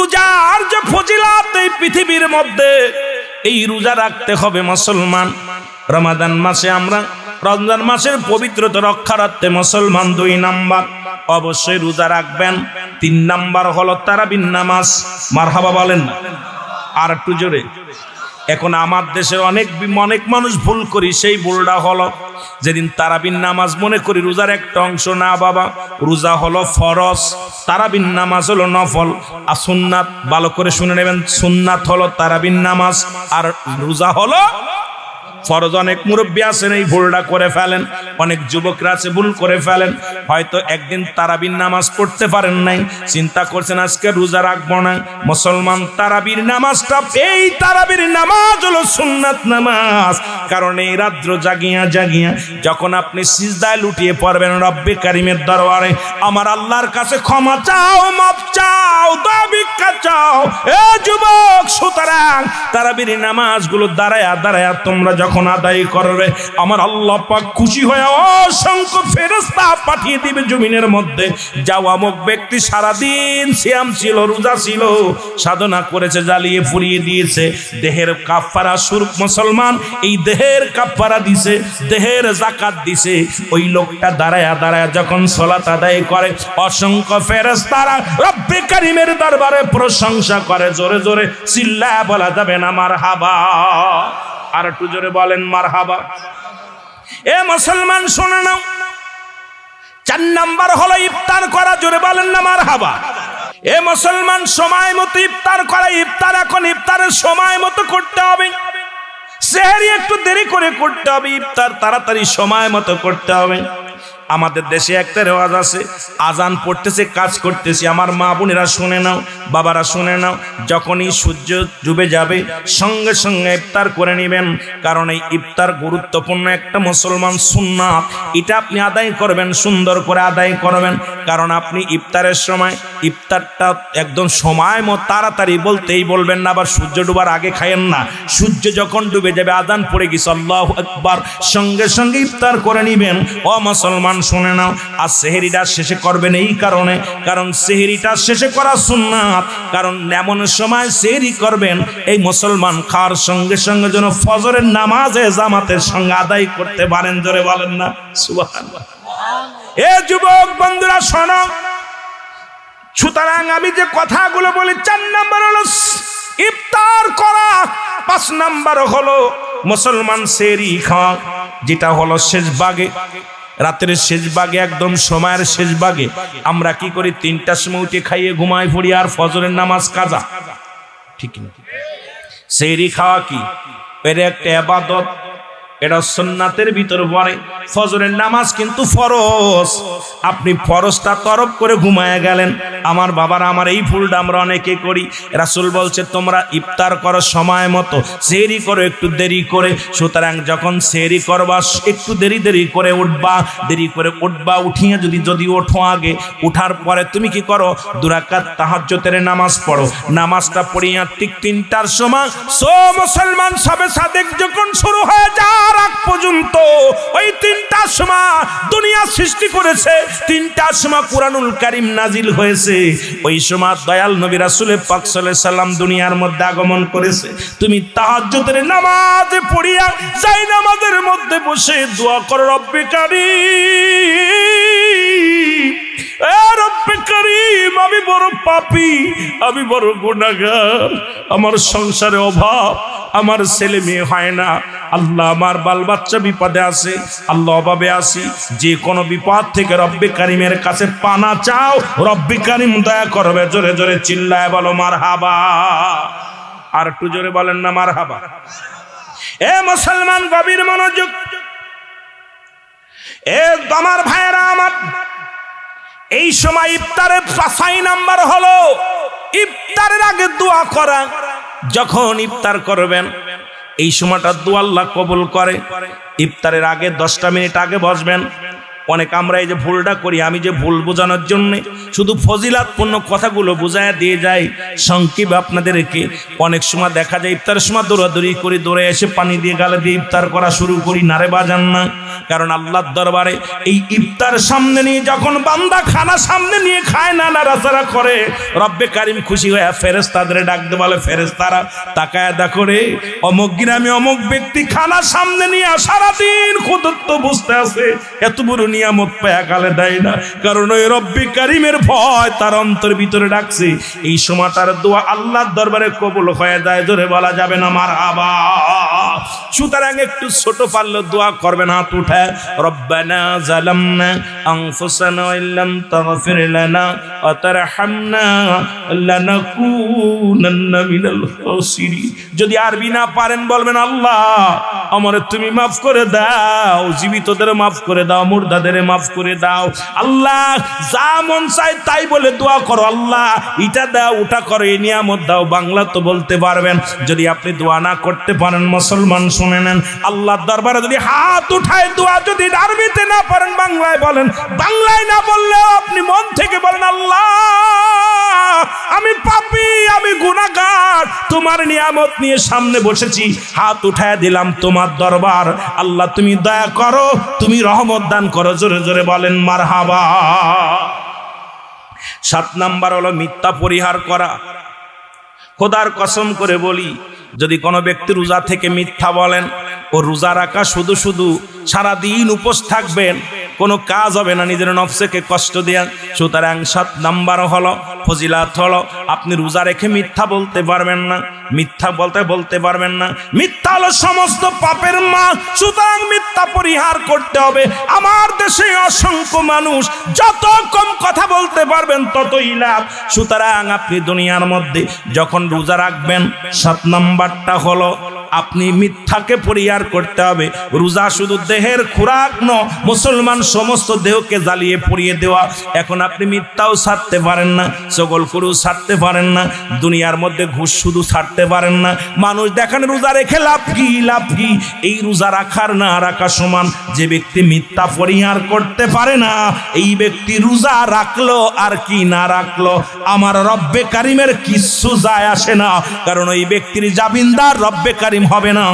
রোজার যে ফজিলত এই পৃথিবীর মধ্যে, এই রোজা রাখতে হবে মুসলমান। রমাদান মাসে আমরা রমজান মাসের পবিত্রতা রক্ষার্থে মুসলমান 2 নাম্বার অবশ্যই রোজা রাখবেন। 3 নাম্বার হলো তারাবির নামাজ। মারহাবা বলেন না আর একটু জোরে। এখন আমার দেশের অনেক মানুষ ভুল করি, সেই ভুলটা হলো যেদিন তারাবির নামাজ মনে করি রোজার একটা অংশ। না বাবা, রোজা হলো ফরজ, তারাবির নামাজ হলো নফল। আর সুন্নাত ভালো করে শুনে নেবেন, সুন্নাত হলো তারাবির নামাজ আর রোজা হলো ফরজ। অনেক মুরব্বী আছেন এই ভুলটা করে ফেলেন, অনেক যুবকরা আছে ভুল করে ফেলেন। হয়তো একদিন তারাবির নামাজ পড়তে পারেন নাই, চিন্তা করছেন আজকে রোজা রাখবো না। মুসলমান তারাবির নামাজটা, এই তারাবির নামাজ হলো সুন্নাত নামাজ। কারণ এই রাত্র জাগিয়া যখন আপনি সিজদায় লুটিয়ে পড়বেন রব্বে কারিমের দরবারে, আমার আল্লাহর কাছে ক্ষমা চাও, মাফ চাও, দয়া ভিক্ষা চাও। এ যুবক, সুতরাং তারাবির নামাজগুলো দাঁড়ায়া তোমরা যখন আদায় করবে, আমার আল্লাহ পাক খুশি হয়ে অসংখ্য ফেরেশতা পাঠিয়ে দিবে জমিনের মধ্যে। যাও, অমুক ব্যক্তি সারাদিন সিয়াম ছিল, রোজা ছিল, সাধনা করেছে, জ্বালিয়ে পুড়িয়ে দিয়েছে, দেহের কাফারা স্বরূপ মুসলমান এই দেহের কাফারা দিছে, দেহের যাকাত দিছে। ওই লোকটা দাঁড়ায়া যখন সালাত আদায় করে, অসংখ্য ফেরেশতারা রব্বে কারিমের দরবারে প্রশংসা করে। জোরে জোরে চিল্লায়া বলা যাবে না মারহাবা? আর একটু জোরে বলেন মারহাবা। এ মুসলমান শোনো নাও, 4 নাম্বার হলো ইফতার করা। জোরে বলেন না মারহাবা? এ মুসলমান, সময় মতো ইফতার করা। ইফতার এখন ইফতারের সময় মতো করতে হবে, সেহরি একটু দেরি করে করতে হবে, ইফতার তাড়াতাড়ি সময় মতো করতে হবে। আমাদের দেশে একটা রেওয়াজ আছে, আজান পড়তেছে কাজ করতেছি। আমার মা বোনেরা শুনে নাও, বাবারা শুনে নাও, যখনই সূর্য ডুবে যাবে সঙ্গে সঙ্গে ইফতার করে নেবেন। কারণ এই ইফতার গুরুত্বপূর্ণ একটা মুসলমান সুন্নাত, এটা আপনি আদায় করবেন, সুন্দর করে আদায় করবেন। কারণ আপনি ইফতারের সময় ইফতারটা একদম সময় মতো তাড়াতাড়ি বলতেই বলবেন না, আবার সূর্য ডুবার আগে খায়েন না। সূর্য যখন ডুবে যাবে, আজান পড়ে গেছে, আল্লাহু আকবার, সঙ্গে সঙ্গে ইফতার করে নেবেন। ও মুসলমান শুনে নাও, আর সেহরিটা শেষে করবেন এই কারণে, কারণ সেহরিটা শেষে করা সুন্নাত। কারণ এমন সময় সেহরি করবেন এই মুসলমান খাওয়ার সঙ্গে সঙ্গে যেন ফজরের নামাজে জামাতের সঙ্গে আদায় করতে পারেন। জোরে বলেন না সুবহানাল্লাহ। এ যুবক বন্ধুরা শোনো, সুতরাং আমি যে কথাগুলো বলি, 4 নাম্বার হলো ইফতার করা, 5 নাম্বার হলো মুসলমান সেহরি খাওয়া, যেটা হলো শেষ ভাগে, রাতের শেষ ভাগে, একদম সময়ের শেষ ভাগে। আমরা কি করি, 3টার সময় উঠে খাইয়ে ঘুমাই পড়ি, আর ফজরের নামাজ কাজা, ঠিক না? সেহরি খাওয়া কি এর একটা ইবাদত, এটা সুন্নাতের ভিতর পড়ে। ফজরের নামাজ কিন্তু ফরজ, আপনি ফরজটা তরফ করে ঘুমায় গেলেন। আমার বাবারা, আমার এই ভুলটা আমরা অনেকে করি। রাসূল বলছে তোমরা ইফতার করো সময় মতো, সেহরি করো একটু দেরি করে। সুতরাং যখন সেহরি করবা একটু দেরি করে উঠবা, উঠিয়ে যদি ওঠো আগে, উঠার পরে তুমি কি করো, 2 রাকাত তাহাজ্জুদের নামাজ পড়ো। নামাজটা পড়িয়া ঠিক 3টার সময় মুসলমান সবে সাদেক যখন শুরু হয়ে যায় আগ পর্যন্ত, ওই 3টার সময় দুনিয়া সৃষ্টি করেছে, 3টার সময় কুরআনুল কারীম নাজিল হয়েছে। ওই সময় দয়াল নবী রাসূল পাক সাল্লাল্লাহু আলাইহি সাল্লাম দুনিয়ার মধ্যে আগমন করেছে। তুমি তাহাজ্জুদের নামাজ পড়িয়া যাই নামাজের মধ্যে বসে দোয়া করো, রব্বে কারীম, এ রব্বে কারীম, আমি বড় পাপী, আমি বড় গুনাহগার, আমার সংসারে অভাব, আমার ছেলে মেয়ে হয় না, আল্লাহ আমার বাল বাচ্চা বিপদে আছে, আল্লাহ অভাবে আছি, যে কোনো বিপদ থেকে রব্বে কারীমের কাছে পানা চাও, রব্বে কারীম দয়া করবে। জোরে জোরে চিল্লায় বলো মারহাবা। আর একটু জোরে বলেন না মারহাবা। এ মুসলমান গভীর মনোযোগ, এ আমার ভাইয়েরা আমার, এই সময় ইফতারের 5 নাম্বার হলো ইফতারের আগে দোয়া করা। যখন ইফতার করবেন এই সময়টা দোয়া আল্লাহ কবুল করে। ইফতারের আগে 10টা মিনিট আগে বসবেন, অনেক আমরা এই যে ভুলটা করি, আমি যে ভুল বোঝানোর জন্য শুধু ফজিলাতপূর্ণ কথাগুলো বোঝায় দিয়ে যাই সংক্ষেপে আপনাদেরকে। অনেক সময় দেখা যায় ইফতারের সময় দৌড়াদৌড়ি করি, দৌড়ে এসে পানি দিয়ে গালে দিয়ে ইফতার করা শুরু করি, নারে বাজান না। কারণ আল্লাহর দরবারে এই ইফতার সামনে নিয়ে যখন বান্দা খানা সামনে নিয়ে খায় না, নাড়াচাড়া করে, রব্বে কারিম খুশি হয়ে ফেরেশতাদের ডাকতে বলে, ফেরেশতারা তাকায় দেখো রে, অমুক গ্রামে অমুক ব্যক্তি খানা সামনে নিয়ে সারাদিন ক্ষুধার্ত বসতে আছে, এত বড় নিয়ামত পায়া গালে দেয় না, কারণ ওই রব্বে কারিমের ভয় তার অন্তর ভিতরে ডাকছে। এই সময়টার দোয়া আল্লাহর দরবারে কবুল হয়ে যায়, জোরে বলা যাবে না মারহাবা। সুতরাং একটু ছোট পারলে দোয়া করবেন, হাত উঠায়, রব্বানা জালামনা আনফুসানা ওয়া ইল্লাম তাগফির লানা ওয়া তারহামনা লানাকুনান্না মিনাল খাসিরিন। যদি আরবি না পারেন বলবেন, আল্লাহ আমারে তুমি মাফ করে দাও, জীবিতদের মাফ করে দাও, মুর্দাদের মাফ করে দাও। আল্লাহ যা মন চায় তাই বলে দোয়া করো, আল্লাহ এটা দাও ওটা করো, এই নিয়ামত দাও। বাংলা তো বলতে পারবেন। যদি আপনি দোয়া না করতে পারেন মুসলমান শুনে নেন, আল্লাহর দরবারে যদি হাত উঠায় দোয়া যদি আরবিতে না পারেন বাংলায় বলেন, বাংলায় না বললেও আপনি মন থেকে বলেন, আল্লাহ আমি পাপী, আমি গুনাহগার, তোমার নিয়ামত নিয়ে সামনে বসেছি, হাত উঠায় দিলাম তোমার দরবার, আল্লাহ তুমি দয়া করো, তুমি রহমত দান করো। জোরে জোরে বলেন মারহাবা। 7 নাম্বার হলো মিথ্যা পরিহার করা। খোদার কসম করে বলি, যদি কোনো ব্যক্তি রোজা থেকে মিথ্যা বলেন, ও রোজা রাখা শুধু শুধু সারাদিন উপোস থাকবেন, কোনো কাজ হবে না, নিজের নফসকে কষ্ট দেয়া। সুতরাং 7 নাম্বার হলো ফজিলাত হলো আপনি রোজা রেখে মিথ্যা বলতে পারবেন না, মিথ্যা বলতে পারবেন না। মিথ্যা হলো সমস্ত পাপের মা, সুতরাং মিথ্যা পরিহার করতে হবে। আমার দেশে অসংখ্য মানুষ, যত কম কথা বলতে পারবেন ততই লাভ। সুতরাং আপনি দুনিয়ার মধ্যে যখন রোজা রাখবেন, 7 নাম্বারটা হলো আপনি মিথ্যাকে পরিহার করতে হবে। রোজা শুধু দেহের খোরাক নয়, মুসলমান সমস্ত দেহকে জ্বালিয়ে পুড়িয়ে দেওয়া। এখন আপনি মিথ্যাও ছাড়তে পারেন না, চগলখড়িও ছাড়তে পারেন না, দুনিয়ার মধ্যে ঘুষ শুধু ছাড়তে পারেন না। মানুষ দেখেন রোজা রেখে লাভ কি, লাভ কি? এই রোজা রাখার না রাখা সমান। যে ব্যক্তি মিথ্যা পরিহার করতে পারে না, এই ব্যক্তি রোজা রাখলো আর কি না রাখলো, আমার রব্বে কারিমের কিচ্ছু যায় আসে না। কারণ ওই ব্যক্তির জামিনদার রব্বে কারিম হবে না,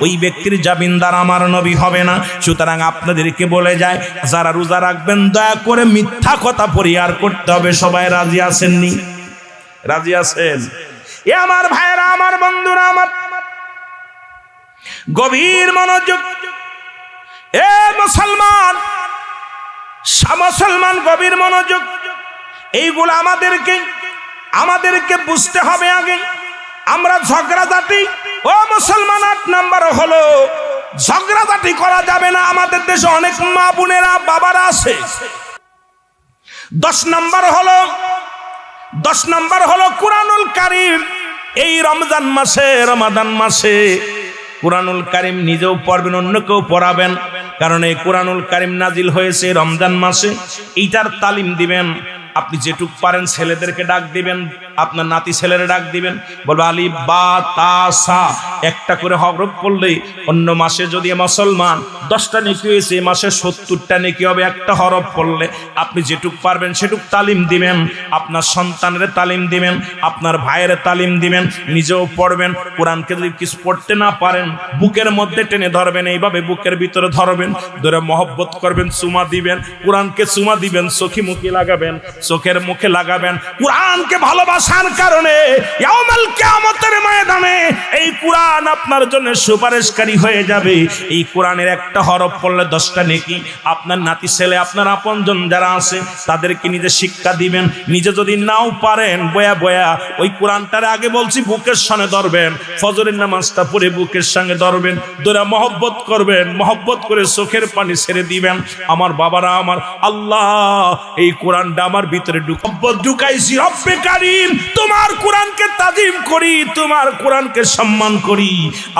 ওই ব্যক্তির জামিনদার আমার নবী হবে না। সুতরাং আপনাদেরকে বলে যায়, যারা রোজা রাখবেন দয়া করে মিথ্যা কথা পরিহার করতে হবে। সবাই রাজি আছেননি? রাজি আছেন? এ আমার ভাইরা, আমার বন্ধুরা, আমার গভীর মনোযোগ। এ মুসলমান, মুসলমান গভীর মনোযোগ। এইগুলো আমাদেরকে বুঝতে হবে আগে। আমরা ঝগড়াঝাটি, ও মুসলমান 8 নাম্বার হলো ঝগড়াঝাটি করা যাবে না। আমাদের দেশে অনেক মা বোনেরা বাবারা আছে। 10 নাম্বার হলো কুরআনুল কারীম। এই রমজান মাসে, রমাদান মাসে কুরআনুল কারীম নিজেও পড়বেন, অন্যকেও পড়াবেন। কারণ এই কুরআনুল কারীম নাজিল হয়েছে রমজান মাসে, এইটার তালিম দিবেন। আপনি যেটুক পারেন ছেলেদেরকে ডাক দিবেন, আপনার নাতি ছেলেরা ডাক দিবেন, বলবে আলিফ বা তা সা একটা করে হরফ পড়লেই অন্য মাসে যদি মুসলমান 10টা নেকি হয়েছে, এই মাসে 70টা নেকি হবে একটা হরফ পড়লে। আপনি যেটুক পারবেন সেটুক তালিম দিবেন, আপনার সন্তানের তালিম দিবেন, আপনার ভাইয়ের তালিম দিবেন, নিজেও পড়বেন। কোরআনকে যদি কিছু পড়তে না পারেন, বুকের মধ্যে টেনে ধরবেন, এইভাবে বুকের ভিতরে ধরবেন, ধরে মহব্বত করবেন, চুমা দিবেন, কোরআনকে চুমা দিবেন, চোখে মুখে লাগাবেন, চোখের মুখে লাগাবেন। কোরআনকে ভালোবাসার কারণে ইয়াউমুল কিয়ামতের ময়দানে এই কোরআন আপনার জন্য সুপারিশকারী হয়ে যাবে। এই কোরআনের একটা হরফ পড়লে 10টা নেকি। আপনার নাতি ছেলে, আপনার আপনজন যারা আছে তাদেরকে নিজে শিক্ষা দিবেন। নিজে যদি নাও পারেন, বয়া বয়া ওই কোরআনটার আগে বলছি বুকের সঙ্গে ধরবেন, ফজরের নামাজটা পড়ে বুকের সঙ্গে ধরবেন, ধরে মহব্বত করবেন, মহব্বত করে চোখের পানি ছেড়ে দিবেন। আমার বাবারা, আমার আল্লাহ এই কোরআনটা আমার ভিতরে ঢুকাইছি, রব্বে কারীম তোমার কোরআনকে তাজিম করি, তোমার কোরআনকে সম্মান করি।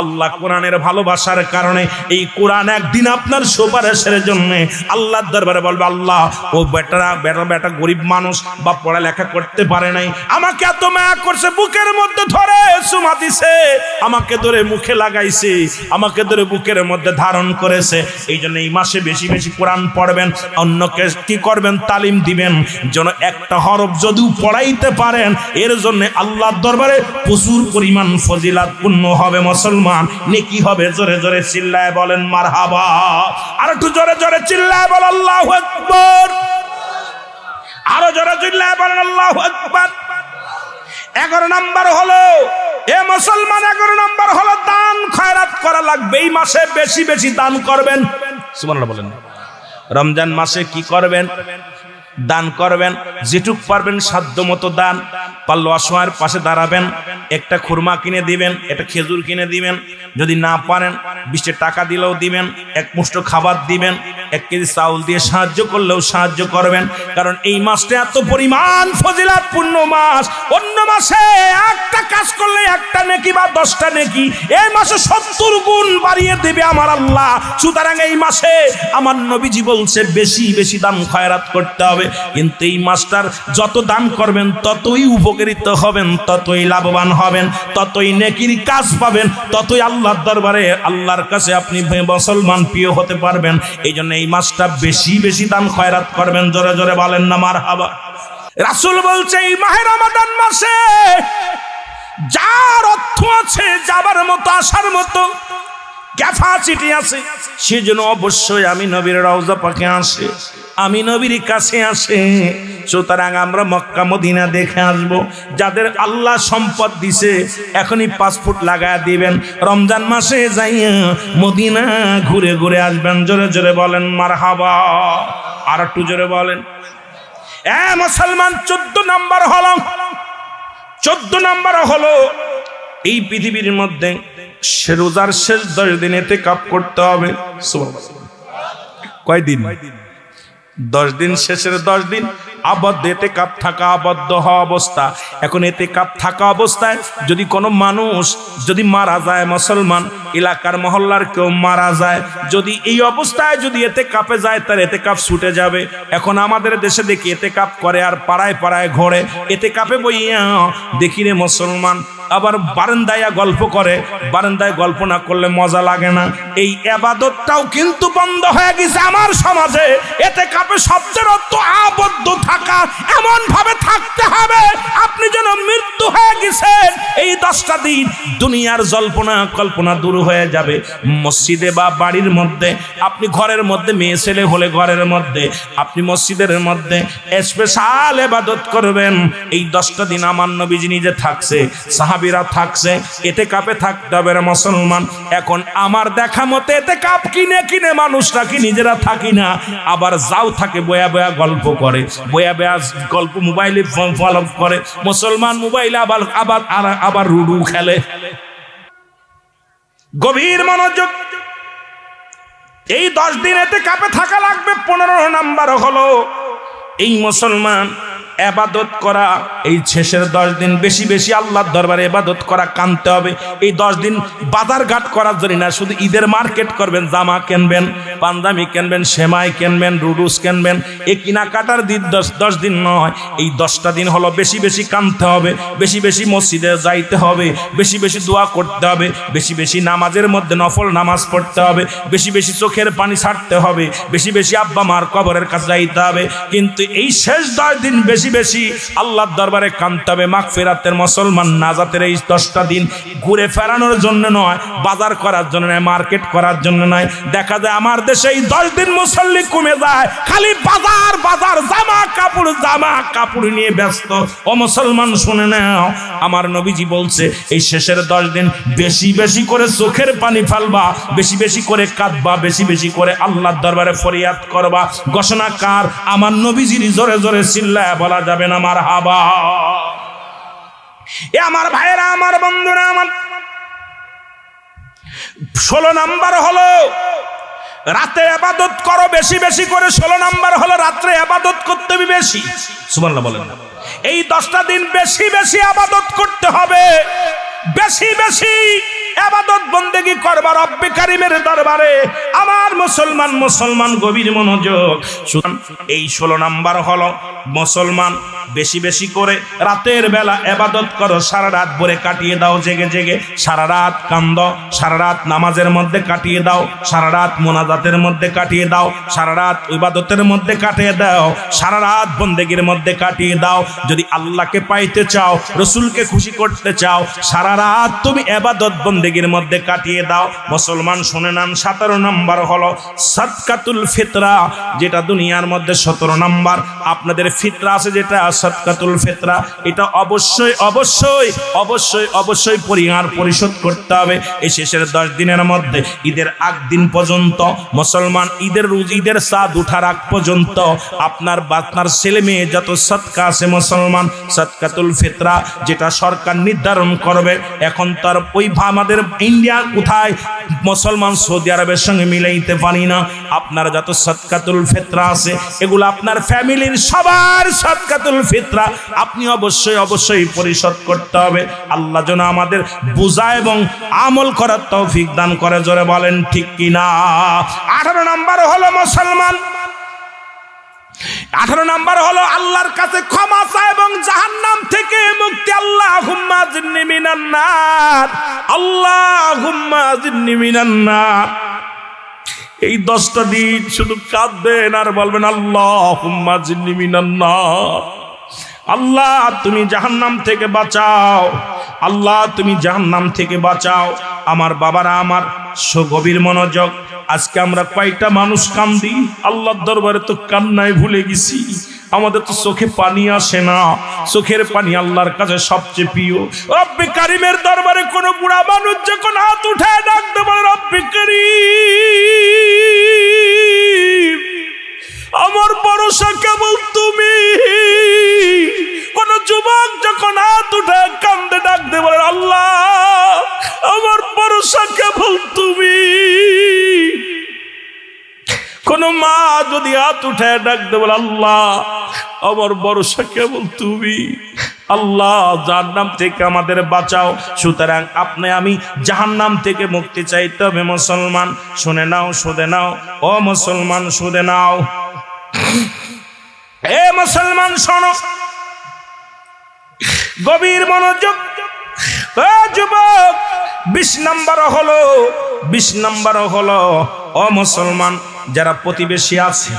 আল্লাহ কোরআনের ভালোবাসার কারণে এই কোরআন একদিন আপনার সুপারিশের জন্য আল্লাহর দরবারে বলবে, আল্লাহ ও বেটা গরিব মানুষ বা পড়ালেখা করতে পারে নাই, আমাকে এত মায়া করছে, বুকের মধ্যে ধরে চুমা দিছে, আমাকে ধরে মুখে লাগাইছে, আমাকে ধরে বুকের মধ্যে ধারণ করেছে। এই জন্য এই মাসে বেশি বেশি কোরআন পড়বেন, অন্যকে কি করবেন, তালিম দিবেন, যেন একটা হরফ যদিও পড়াইতে পারেন, এর জন্য আল্লাহর দরবারে প্রচুর পরিমাণ ফজিলাত পূর্ণ হবে মুসলমান, নেকি হবে। জোরে জোরে চিল্লায় বলেন মারহাবা। আর একটু জোরে জোরে চিল্লায় বলেন আল্লাহু আকবার। আরো জোরে চিল্লায় বলেন আল্লাহু আকবার। 11 নাম্বার হলো, এ মুসলমান, 11 নাম্বার হলো দান খয়রাত করা লাগবে। এই মাসে বেশি বেশি দান করবেন। সুবহানাল্লাহ বলেন। রমজান মাসে কি করবেন? দান করবেন, যেটুক পারবেন সাধ্য মতো দান। পারলে অসহায়ের পাশে দাঁড়াবেন, একটা খুরমা কিনে দিবেন, একটা খেজুর কিনে দিবেন, যদি না পারেন 20 টাকা দিলেও দিবেন, এক মুষ্ঠ খাবার দিবেন, 1 কেজি চাউল দিয়ে সাহায্য করলেও সাহায্য করবেন। কারণ এই মাসটা এত পরিমাণ ফজিলাতপূর্ণ মাস। অন্য মাসে একটা কাজ করলে একটা নেকি বা 10টা নেকি, এই মাসে 70 গুণ বাড়িয়ে দেবে আমার আল্লাহ। সুতরাং এই মাসে আমার নবীজি বলছে বেশি বেশি দান খয়রাত করতে হবে। কিন্তু এই মাসটার যত দান করবেন ততই উপকৃত হবেন, ততই লাভবান হবেন, ততই নেকির কাজ পাবেন, ততই আল্লাহর দরবারে আল্লাহর কাছে আপনি মুসলমান প্রিয় হতে পারবেন। এই জন্য এই মাসটা বেশি বেশি দান খয়রাত করবেন। জোরে জোরে বলেন না মারহাবা। রাসূল বলছে এই মাহে রমাদান মাসে যার অর্থ আছে, যাবার মতো, আসার মতো ক্যাপাসিটি আছে, সেজন্য অবশ্যই আমি নবীর রওজা পাকে আসে, আমি নবীর কাছে আসে। সুতরাং আমরা মক্কা মদিনা দেখে আসব। যাদের আল্লাহ সম্পদ দিছে এখনই পাসপোর্ট লাগায় দিবেন, রমজান মাসে যাইয়া মদিনা ঘুরে ঘুরে আসবেন। জোরে জোরে বলেন মারহাবা। আর একটু জোরে বলেন। মুসলমান 14 নাম্বার হলো এই পৃথিবীর মধ্যে রোজার শেষ 10 দিন ইতিকাফ করতে হবে। কয়দিন? 10 দিন। শেষের 10 দিন আবদ্ধ ইতিকাফ থাকা, আবদ্ধ হওয়া অবস্থা। এখন ইতিকাফ থাকা অবস্থায় যদি কোনো মানুষ যদি মারা যায়, মুসলমান এলাকার মহল্লার কেউ মারা যায়, যদি এই অবস্থায় যদি ইতিকাফে যায়, তার ইতিকাফ ছুটে যাবে। এখন আমাদের দেশে দেখি ইতিকাফ করে আর পাড়ায় পাড়ায় ঘোরে, ইতিকাফে বইয়া দেখি রে মুসলমান আবার বারান্দায় গল্প করে। বারান্দায় গল্প না করলে মজা লাগে না। এই ইবাদতটাও কিন্তু বন্ধ হয়ে গেছে আমার সমাজে। ইতিকাফে শব্দের অর্থ আবদ্ধ থাকা, এমন ভাবে থাকতে হবে আপনি যেন মৃত্যু হয়ে গেছেন। এই 10টা দিন দুনিয়ার জল্পনা কল্পনা দূর হয়ে যাবে। মসজিদে বা বাড়ির মধ্যে, আপনি ঘরের মধ্যে মেয়ে ছেলে হলে ঘরের মধ্যে, আপনি মসজিদের মধ্যে স্পেশাল ইবাদত করবেন। এই 10টা দিন আমার নবীজি নিজে থাকছে, সাহাবীরা থাকছে, ইতিকাফে থাকতে হবে রে মুসলমান। এখন আমার দেখা মতে ইতিকাফ কিনে কিনে মানুষরা কি নিজেরা থাকি না, আবার যাও থাকে বয়া বয়া গল্প করে, বয়া বয়া গল্প মোবাইলে ফলো করে। মুসলমান মোবাইলে আবার লুডু খেলে। গভীর মনোযোগ। এই 10 দিন ইতিকাফে থাকা লাগবে। 15 নাম্বার হলো এই মুসলমান ইবাদত করা। এই শেষের 10 দিন বেশি বেশি আল্লাহর দরবারে ইবাদত করা, কানতে হবে। এই 10 দিন বাজার ঘাট করার জন্য না, শুধু ঈদের মার্কেট করবেন, জামা কিনবেন, পাঞ্জাবি কিনবেন, সেমাই কিনবেন, রুডুস কিনবেন, এই কেনাকাটার দিন 10 দিন নয়। এই 10টা দিন হলো বেশি বেশি কানতে হবে, বেশি বেশি মসজিদে যাইতে হবে, বেশি বেশি দোয়া করতে হবে, বেশি বেশি নামাজের মধ্যে নফল নামাজ পড়তে হবে, বেশি বেশি চোখের পানি ছাড়তে হবে, বেশি বেশি আব্বা মার কবরের কাছে যাইতে হবে। কিন্তু এই শেষ 10 দিন বেশি বেশি আল্লাহর দরবারে কানতে হবে। মাগফিরাতের মুসলমান নাজাতের এই 10টা দিন ঘুরে ফেরানোর জন্য নয়, বাজার করার জন্য নয়, মার্কেট করার জন্য নয়। দেখা যায় আমার দেশে এই 10 দিন মুসল্লি কমে যায়, খালি বাজার বাজার, জামা কাপড় নিয়ে ব্যস্ত। ও মুসলমান শুনে নাও, আমার নবীজি বলছে এই শেষের 10 দিন বেশি বেশি করে চোখের পানি ফেলবা, বেশি বেশি করে কাঁদবা, বেশি বেশি করে আল্লাহর দরবারে ফরিয়াদ করবা। ঘোষণা কার? আমার নবীজির। জোরে জোরে চিল্লায় বলা যাবে না মারহাবা। এ আমার ভাইরা, আমার বন্ধুরা, আমার 16 নাম্বার হলো রাতে ইবাদত করো বেশি বেশি করে। 16 নাম্বার হলো রাত্রে ইবাদত করতে হবে বেশি। সুবহানাল্লাহ বলেন না। এই 10টা দিন বেশি বেশি ইবাদত করতে হবে, বেশি বেশি ইবাদত বন্দেগী করবা রব্বে কারীমের দরবারে। আমার মুসলমান গভীর মনোযোগ। এই 16 নাম্বার হলো মুসলমান বেশি বেশি করে রাতের বেলা ইবাদত করো, সারা রাত ভরে কাটিয়ে দাও জেগে জেগে, সারা রাত কান্দো, সারা রাত নামাজের মধ্যে কাটিয়ে দাও, সারা রাত মুনাজাতের মধ্যে কাটিয়ে দাও, সারা রাত ইবাদতের মধ্যে কাটিয়ে দাও, সারা রাত বন্দেগীর মধ্যে কাটিয়ে দাও। যদি আল্লাহকে পাইতে চাও, রসুলকে খুশি করতে চাও, সারা রাত তুমি ইবাদত বন্দেগীর মধ্যে কাটিয়ে দাও। মুসলমান শুনে নেন, 17 নাম্বার হলো সাদকাতুল ফিতরা, যেটা দুনিয়ার মধ্যে 17 নাম্বার। আপনাদের ফিতরা আছে যেটা সাদকাতুল ফিতরা, এটা অবশ্যই অবশ্যই অবশ্যই অবশ্যই পরিশোধ করতে হবে। এই শেষের 10 দিনের মধ্যে ঈদের আগ দিন পর্যন্ত মুসলমান ঈদের চাঁদ উঠার আগ পর্যন্ত আপনার ছেলে মেয়ে যত সদকা আছে মুসলমান, সাদকাতুল ফিতরা যেটা সরকার নির্ধারণ করবে। এখন তার ওই আমাদের ইন্ডিয়া কোথায় মুসলমান সৌদি আরবের সঙ্গে মিলাইতে পারি না। আপনার যত সাদকাতুল ফিতরা আছে এগুলো আপনার ফ্যামিলির সবার সাদকাতুল ফিতরা আপনি অবশ্যই অবশ্যই পরিশোধ করতে হবে। আল্লাহ যেন আমাদের বুঝা এবং আমল করার তৌফিক দান করে, জোরে বলেন ঠিক কিনা। 18 নাম্বার হলো মুসলমান, 18 নাম্বার হলো আল্লাহর কাছে ক্ষমা চাওয়া এবং জাহান্নাম থেকে মুক্তি। আল্লাহুম্মা জিন্নি মিনান নার, আল্লাহুম্মা জিন্নি মিনান নার। এই 10টা দিন শুধু কাঁদবেন আর বলবেন আল্লাহুম্মা জিন্নি মিনান নার। আল্লাহ তুমি জাহান্নাম থেকে বাঁচাও, আল্লাহ তুমি জাহান্নাম থেকে বাঁচাও। আমার বাবারা, আমার গভীর মনোযোগ। আজকে আমরা কয়টা মানুষ কান্দি আল্লাহর দরবারে, তো কান্নায় ভুলে গেছি। আমাদের তো চোখে পানি আসে না, চোখের পানি আল্লাহর কাছে সবচেয়ে প্রিয়। রব্বে কারীমের দরবারে কোন বুড়া মানুষ যখন হাত উঠায় ডাকতে পারে রব্বে কারীম, আমার ভরসা কেবল তুমি। কোন যুবক যখন হাত উঠায় কান্দে ডাকতে পারে আল্লাহ, আমার ভরসা কেবল তুমি। কোন মা যদি হাত উঠায় ডাকতে বলে আল্লাহ, আমার ভরসা কেবল তুমি। আল্লাহ জাহান্নাম থেকে আমাদের বাঁচাও। সুতরাং আপনি আমি জাহান্নাম থেকে মুক্তি চাইতে হবে মুসলমান। শুনে নাও, শুনে নাও, ও মুসলমান শুনে নাও। এ মুসলমান শোনো, গভীর মনোযোগ। ও যুবক, 20 নাম্বার হলো ও মুসলমান, যারা প্রতিবেশী আছে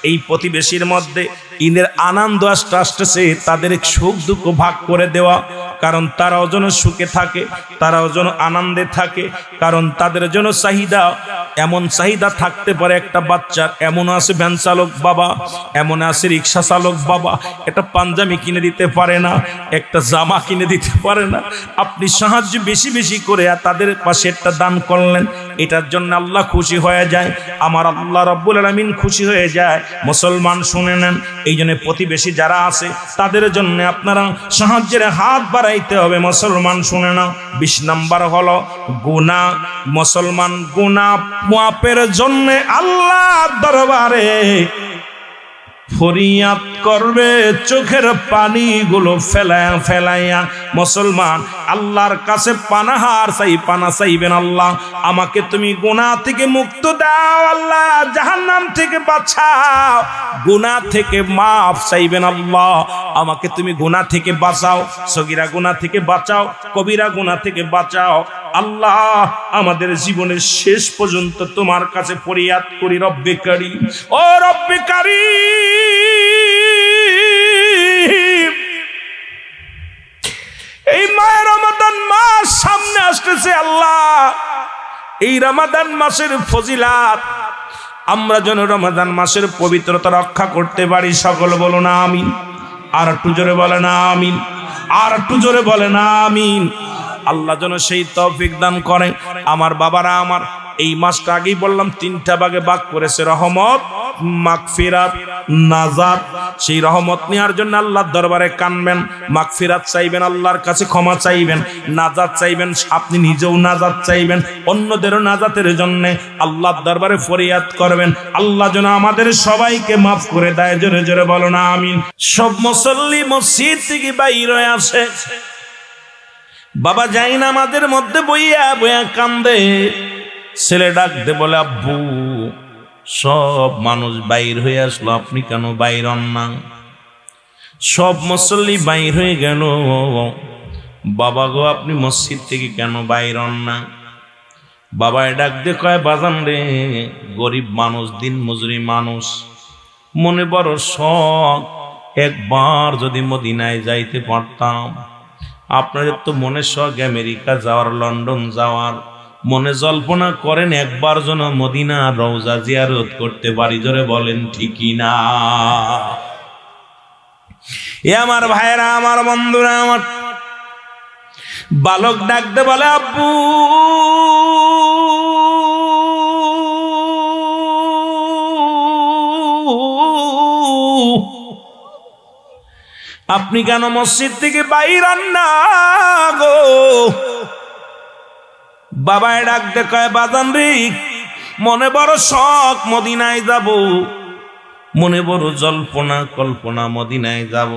এই প্রতিবেশীর মধ্যে ঈদের আনন্দ আসতেছে, তাদের সুখ দুঃখ ভাগ করে দেওয়া। কারণ তারাও যেন সুখে থাকে, তারাও যেন আনন্দে থাকে। কারণ তাদের জন্য চাহিদা, এমন চাহিদা থাকতে পারে একটা বাচ্চার, এমন আছে ভ্যান চালক বাবা, এমন আছে রিক্সা চালক বাবা, একটা পাঞ্জাবি কিনে দিতে পারে না, একটা জামা কিনে দিতে পারে না। আপনি সাহায্য বেশি বেশি করে তাদের পাশে একটা দান করলেন, এটার জন্য আল্লাহ খুশি হয়ে যায়, আমার আল্লাহ রাব্বুল আলামিন খুশি হয়ে যায়। মুসলমান শুনে নেন, এই জন্য প্রতিবেশী যারা আছে তাদের জন্য আপনারা সাহায্যের হাত বাড়াইতে হবে। মুসলমান শুনে নাও, 20 নাম্বার হলো গুনাহ। মুসলমান গুনাহ মাফের জন্য আল্লাহর দরবারে ফরিয়াদ করবে, চোখের পানিগুলো ফেলায়া ফেলাইয়া মুসলমান আল্লাহর কাছে পানাহার পানা চাইবেন। আল্লাহ আমাকে তুমি গুনাহ থেকে মুক্ত দাও, আল্লাহ জাহান্নাম থেকে বাঁচাও, গুনাহ থেকে মাফ চাইবেন। আল্লাহ আমাকে তুমি গুনাহ থেকে বাঁচাও, সগীরা গুনাহ থেকে বাঁচাও, কবিরা গুনাহ থেকে বাঁচাও। আল্লাহ আমাদের জীবনের শেষ পর্যন্ত তোমার কাছে ফরিয়াদ করি রব্বে কারীম, ও রব্বে কারীম। এই মায়ের রমাদান মাস সামনে আসতেছে, আল্লাহ এই রমাদান মাসের ফজিলাত আমরা যেন রমাদান মাসের পবিত্রতা রক্ষা করতে পারি। সকল বলো না আমিন। আর একটু জোরে বলে না আমিন, আর একটু জোরে বলে না আমিন। আল্লাহ যেন সেই তৌফিক দান করেন। আমার বাবারা, আমার এই মাসটা আগেই বললাম 3টা ভাগে ভাগ করেছে রহমত, মাগফিরাত, নাজাত, সেই রহমত নেওয়ার জন্য আল্লাহর দরবারে কানবেন, মাগফিরাত চাইবেন, আল্লাহর কাছে ক্ষমা চাইবেন, নাজাত চাইবেন, আপনি নিজেও নাজাত চাইবেন, অন্যদেরও নাজাতের জন্য আল্লাহর দরবারে ফরিয়াদ করবেন। আল্লাহ যেন আমাদের সবাইকে মাফ করে দেয়। জোরে জোরে বলো না আমিন। সব মুসল্লি মসজিদ থেকে বাইর হয়ে আসে, বাবা যাই না আমাদের মধ্যে বইয়া বইয়া কান্দে। ছেলে ডাক দে বলে আব্বু সব মানুষ বাইর হয়ে আসলো, আপনি কেন বাইর হন না? সব মুসল্লি বাইর হয়ে গেল, বাবা গো আপনি মসজিদ থেকে কেন বাইর হন না? বাবায় ডাক দে কয় বাজান রে, গরিব মানুষ, দিন মজুরি মানুষ, মনে বড় শখ, একবার যদি মদিনায় যাইতে পারতাম। আপনাদের তো মনে শখ আমেরিকা যাওয়ার, লন্ডন যাওয়ার, মনে জল্পনা করেন একবার যেন মদিনা রওজা জিয়ারত করতে পারি। জোরে বলেন ঠিকই না? এ আমার ভাইরা, আমার বন্ধুরা, আমার বালক ডাকতে বলে আব্বু আপনি কেন মসজিদ থেকে বাইর হন না গো? বাবায় ডাকতে কয় বাজান রে, মনে বড় শখ মদিনায় যাব, মনে বড় জল্পনা কল্পনা মদিনায় যাব।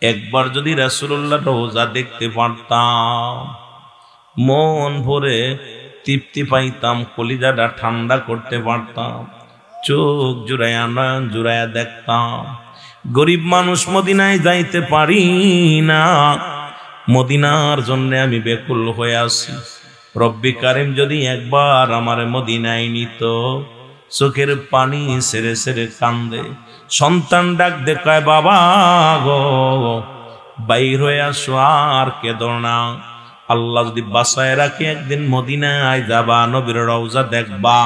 একবার যদি রাসূলুল্লাহ রওজা দেখতে পারতাম, মন ভরে তৃপ্তি পাইতাম, কলিজাটা ঠান্ডা করতে পারতাম, চোখ জুড়াইয়া নয়ন জুড়াইয়া দেখতাম। গরিব মানুষ, মদিনায় যাইতে পারি না, মদিনার জন্য আমি বেকুল হয়ে আছি। রব্বি কারিম যদি একবার আমার মদিনায় নিত। চোখের পানি সেরে সেরে কান্দে। সন্তান ডাক দেখায় বাবা গো বাইর হয়ে আসো, আর কেঁদো না। আল্লাহ যদি বাসায় রাখে একদিন মদিনায় যাবা, নবীর রওজা দেখবা,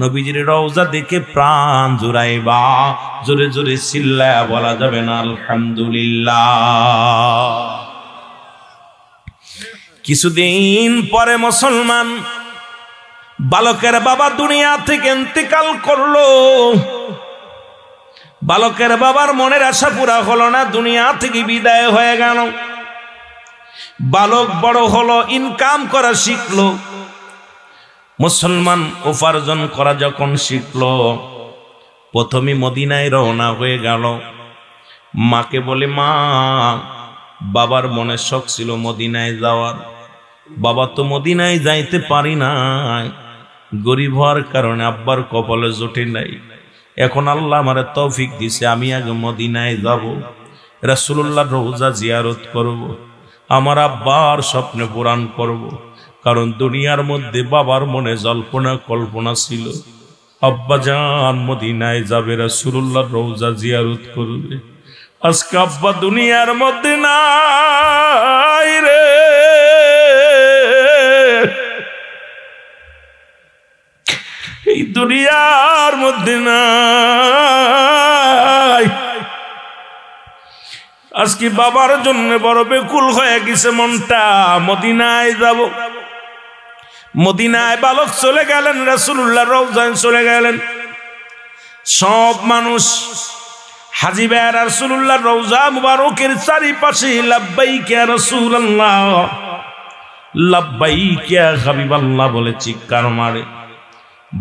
নবীজির রওজা দেখে প্রাণ জুড়াইবা। জোরে জোরে চিল্লায়া বলা যাবে না আলহামদুলিল্লাহ। কিছুদিন পরে মুসলমান বালকের বাবা দুনিয়া থেকে ইন্তেকাল করলো। বালকের বাবার মনের আশা পুরা হলো না, দুনিয়া থেকে বিদায় হয়ে গেল। বালক বড় হলো, ইনকাম করা শিখলো। মুসলমান উপার্জন করা যখন শিখলো, প্রথমে মদিনায় রওনা হয়ে গেল। মাকে বলে মা, বাবার মনে শখ ছিল মদিনায় যাওয়ার, বাবা তো মদিনায় যাইতে পারি নাই, গরিব হওয়ার কারণে আব্বার কপালে জোটে নাই। এখন আল্লাহ আমারে তৌফিক দিছে, আমি আগে মদিনায় যাব, রাসূলুল্লাহ রওজা জিয়ারত করব, আমার আব্বার স্বপ্নে পূরণ করব। কারণ দুনিয়ার মধ্যে বাবার মনে জল্পনা কল্পনা ছিল, আব্বা জান মদিনায় যাবে, রাসূলুল্লাহ রওজা জিয়ারত করবে। আজকে আব্বা দুনিয়ার মধ্যে নাই রে, এই দুনিয়ার মধ্যে নাই। আজকে বাবার জন্য বড় বেকুল হয়ে গেছে মনটা, মদিনায় যাব। মদিনায় বালক চলে গেলেন, রাসূলুল্লাহ রওজায় চলে গেলেন। সব মানুষ হাজী ভাইয়া রাসূলুল্লাহ রওজা মুবারকের চারিপাশে লাব্বাইক ইয়া রাসূলুল্লাহ, লাব্বাইক ইয়া হাবিবাল্লাহ বলে চিৎকার মারে।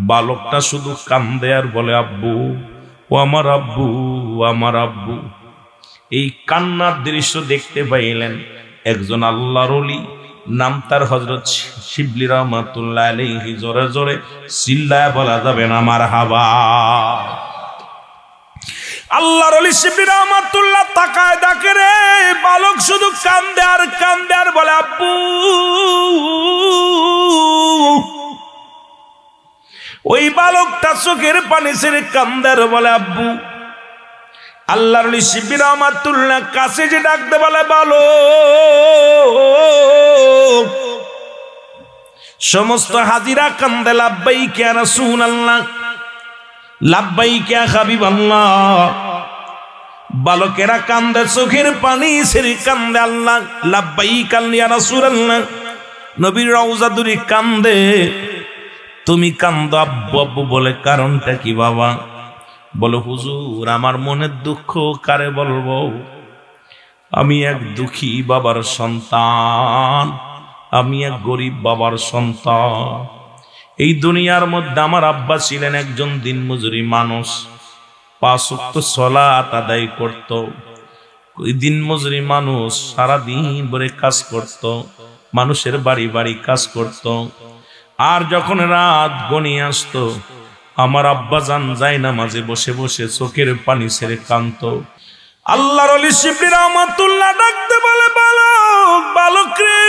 বালকটা শুধু কান্দে আর বলে আব্বু, ও আমার আব্বু, ও আমার আব্বু। এই কান্নার দৃশ্য দেখতে পাইলেন একজন আল্লাহর ওলি, নাম তার হযরত শিবলি রাহমাতুল্লাহ আলাইহি। জোরে জোরে চিল্লায় বলা যাবে না মারহাবা। আল্লাহর ওলি শিবলি রাহমাতুল্লাহ তাকায় ডাকে রে, বালক শুধু কান্দে আর কান্দে আর বলে আব্বু। ওই বালকটা চোখের পানি ছেড়ে কান্দে আর বলে আব্বু। আল্লাহর ওলি শিবলি রাহমাতুল্লাহ কাছে যে ডাকতে বলে বালক। সমস্ত হাজিরা কান্দে লাব্বাইক ইয়া রাসূলুল্লাহ, লাব্বাইক ইয়া হাবিবাল্লাহ। বালকেরা কান্দে, চোখের পানি ছেড়ে কান্দে আল্লাহ লাব্বাইক ইয়া রাসূলুল্লাহ। নবীর রওজা দূরে কান্দে। তুমি কান্দো আব্বু আব্বু বলে, কারণটা কি বাবা? বলো হুজুর, আমার মনের দুঃখ কারে বলবো? আমি এক দুঃখী বাবার সন্তান, আমি এক গরিব বাবার সন্তান। এই দুনিয়ার মধ্যে আমার আব্বা ছিলেন একজন দিনমজুরি মানুষ, 5 ওয়াক্ত সালাত আদায় করত। ওই দিনমজুরি মানুষ সারাদিন ভরে কাজ করত, মানুষের বাড়ি বাড়ি কাজ করত। আর যখন রাত গনিয়ে আসতো, আমার আব্বা জান যায় না মাঝে বসে বসে চোখের পানি ছেড়ে কাঁদত। আল্লাহর ওলি শিবলি রহমাতুল্লাহ ডাকতে বলে, বালক বালক রে,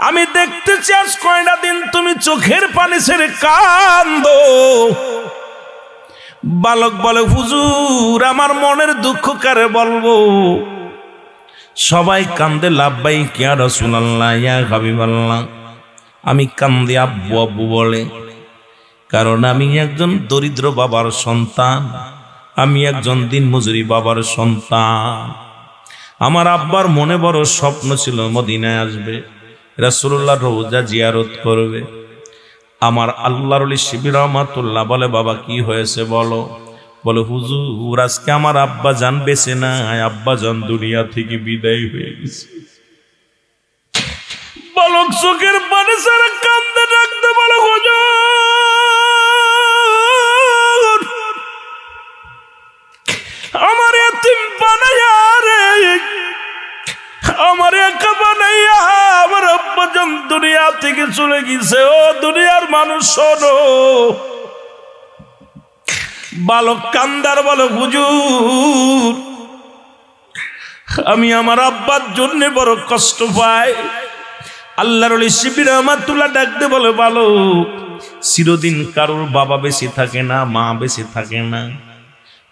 আমি দেখতেছি আজ কয়টা দিন তুমি চোখের পানি ছেড়ে কাঁদো। বালক বলে, হুজুর আমার মনের দুঃখ কারে বলবো? সবাই কান্দে, লাব্বাইক ইয়া রাসূলুল্লাহ ইয়া হাবিবাল্লাহ। আমি কান্দে আব্বু আব্বু বলে, কারণ আমি একজন দরিদ্র বাবার সন্তান, আমি একজন দিনমজুরি বাবার সন্তান। আমার আব্বার মনে বড় স্বপ্ন ছিল মদিনায় আসবে, রাসূলুল্লাহর রওজা জিয়ারত করবে। আমার আল্লাহর ওলি শিবলি রহমাতুল্লাহ বলে, বাবা কি হয়েছে বলো? বলে, হুজুর আজকে আমার আব্বা জান বেঁচে নাই, আব্বা জান দুনিয়া থেকে বিদায় হয়ে গেছে। বালক চোখের পানি ছাড়া কান্দে, ডাকতে বলে, হুজুর আমার এতিম বানাইয়া রে, আমার একা বানাইয়া আমার আব্বা জান দুনিয়া থেকে চলে গেছে। ও দুনিয়ার মানুষ শোনো। বালক কান্দার বলে, হুজুর আমি আমার আব্বার জন্য বড় কষ্ট পাই। আল্লাহর ওলি শিবলি রহমাতুল্লাহ ডাকতে বলে, বালক চিরদিন কারোর বাবা বেঁচে থাকে না, মা বেঁচে থাকে না।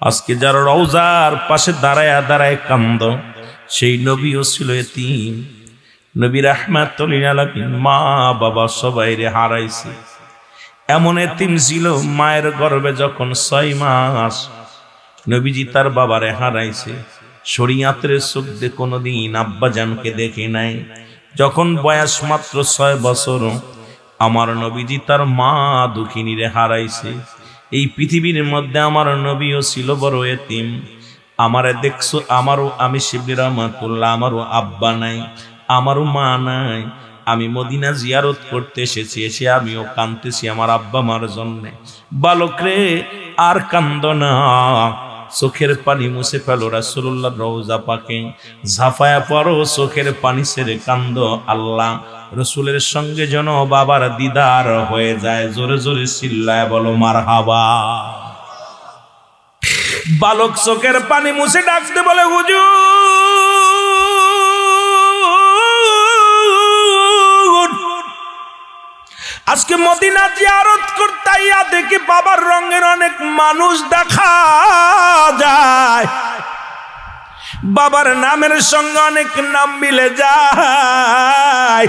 আজকে যারা রওজার পাশে দাঁড়ায় দাঁড়ায় কান্দ, সেই নবীও ছিল এতিম। নবী রাহমাতুল লিল আলামিন মা বাবা সবাই রে হারাইছে। এমন এতিম ছিল, মায়ের গর্ভে যখন 6 মাস নবীজি তার বাবারে হারাইছে। শরীয়তের চোখ দিয়ে কোনোদিন আব্বা জানকে দেখে নাই। যখন বয়স মাত্র 6 বছর আমার নবীজি তার মা দুঃখিনীরে হারাইছে। এই পৃথিবীর মধ্যে আমার নবীও ছিল বড় এতিম। আমারে দেখছো, আমারও, আমি শিবলি রহমাতুল্লাহ, আমারও আব্বা নাই, আমারও মা নাই। আমি মদিনা জিয়ারত করতে এসেছি, এসে আমিও কাঁদতেছি আমার আব্বা মার জন্যে। বালক রে আর কান্দ না, চোখের পানি মুছে ফেলো, রাসূলুল্লাহর রওজা পাকে ঝাঁপায়া পড়ো, চোখের পানি ছেড়ে কান্দ। আল্লাহ রসুলের সঙ্গে যেন বাবার দিদার হয়ে যায়। জোরে জোরে চিল্লায় বলো মারহাবা। বালক চোখের পানি মুছে ডাকতে বলে, হুজুর আজকে মদিনা জিয়ারত করতে আইয়া দেখি বাবার রঙের অনেক মানুষ দেখা যায়, বাবার নামের সঙ্গে অনেক নাম মিলে যায়,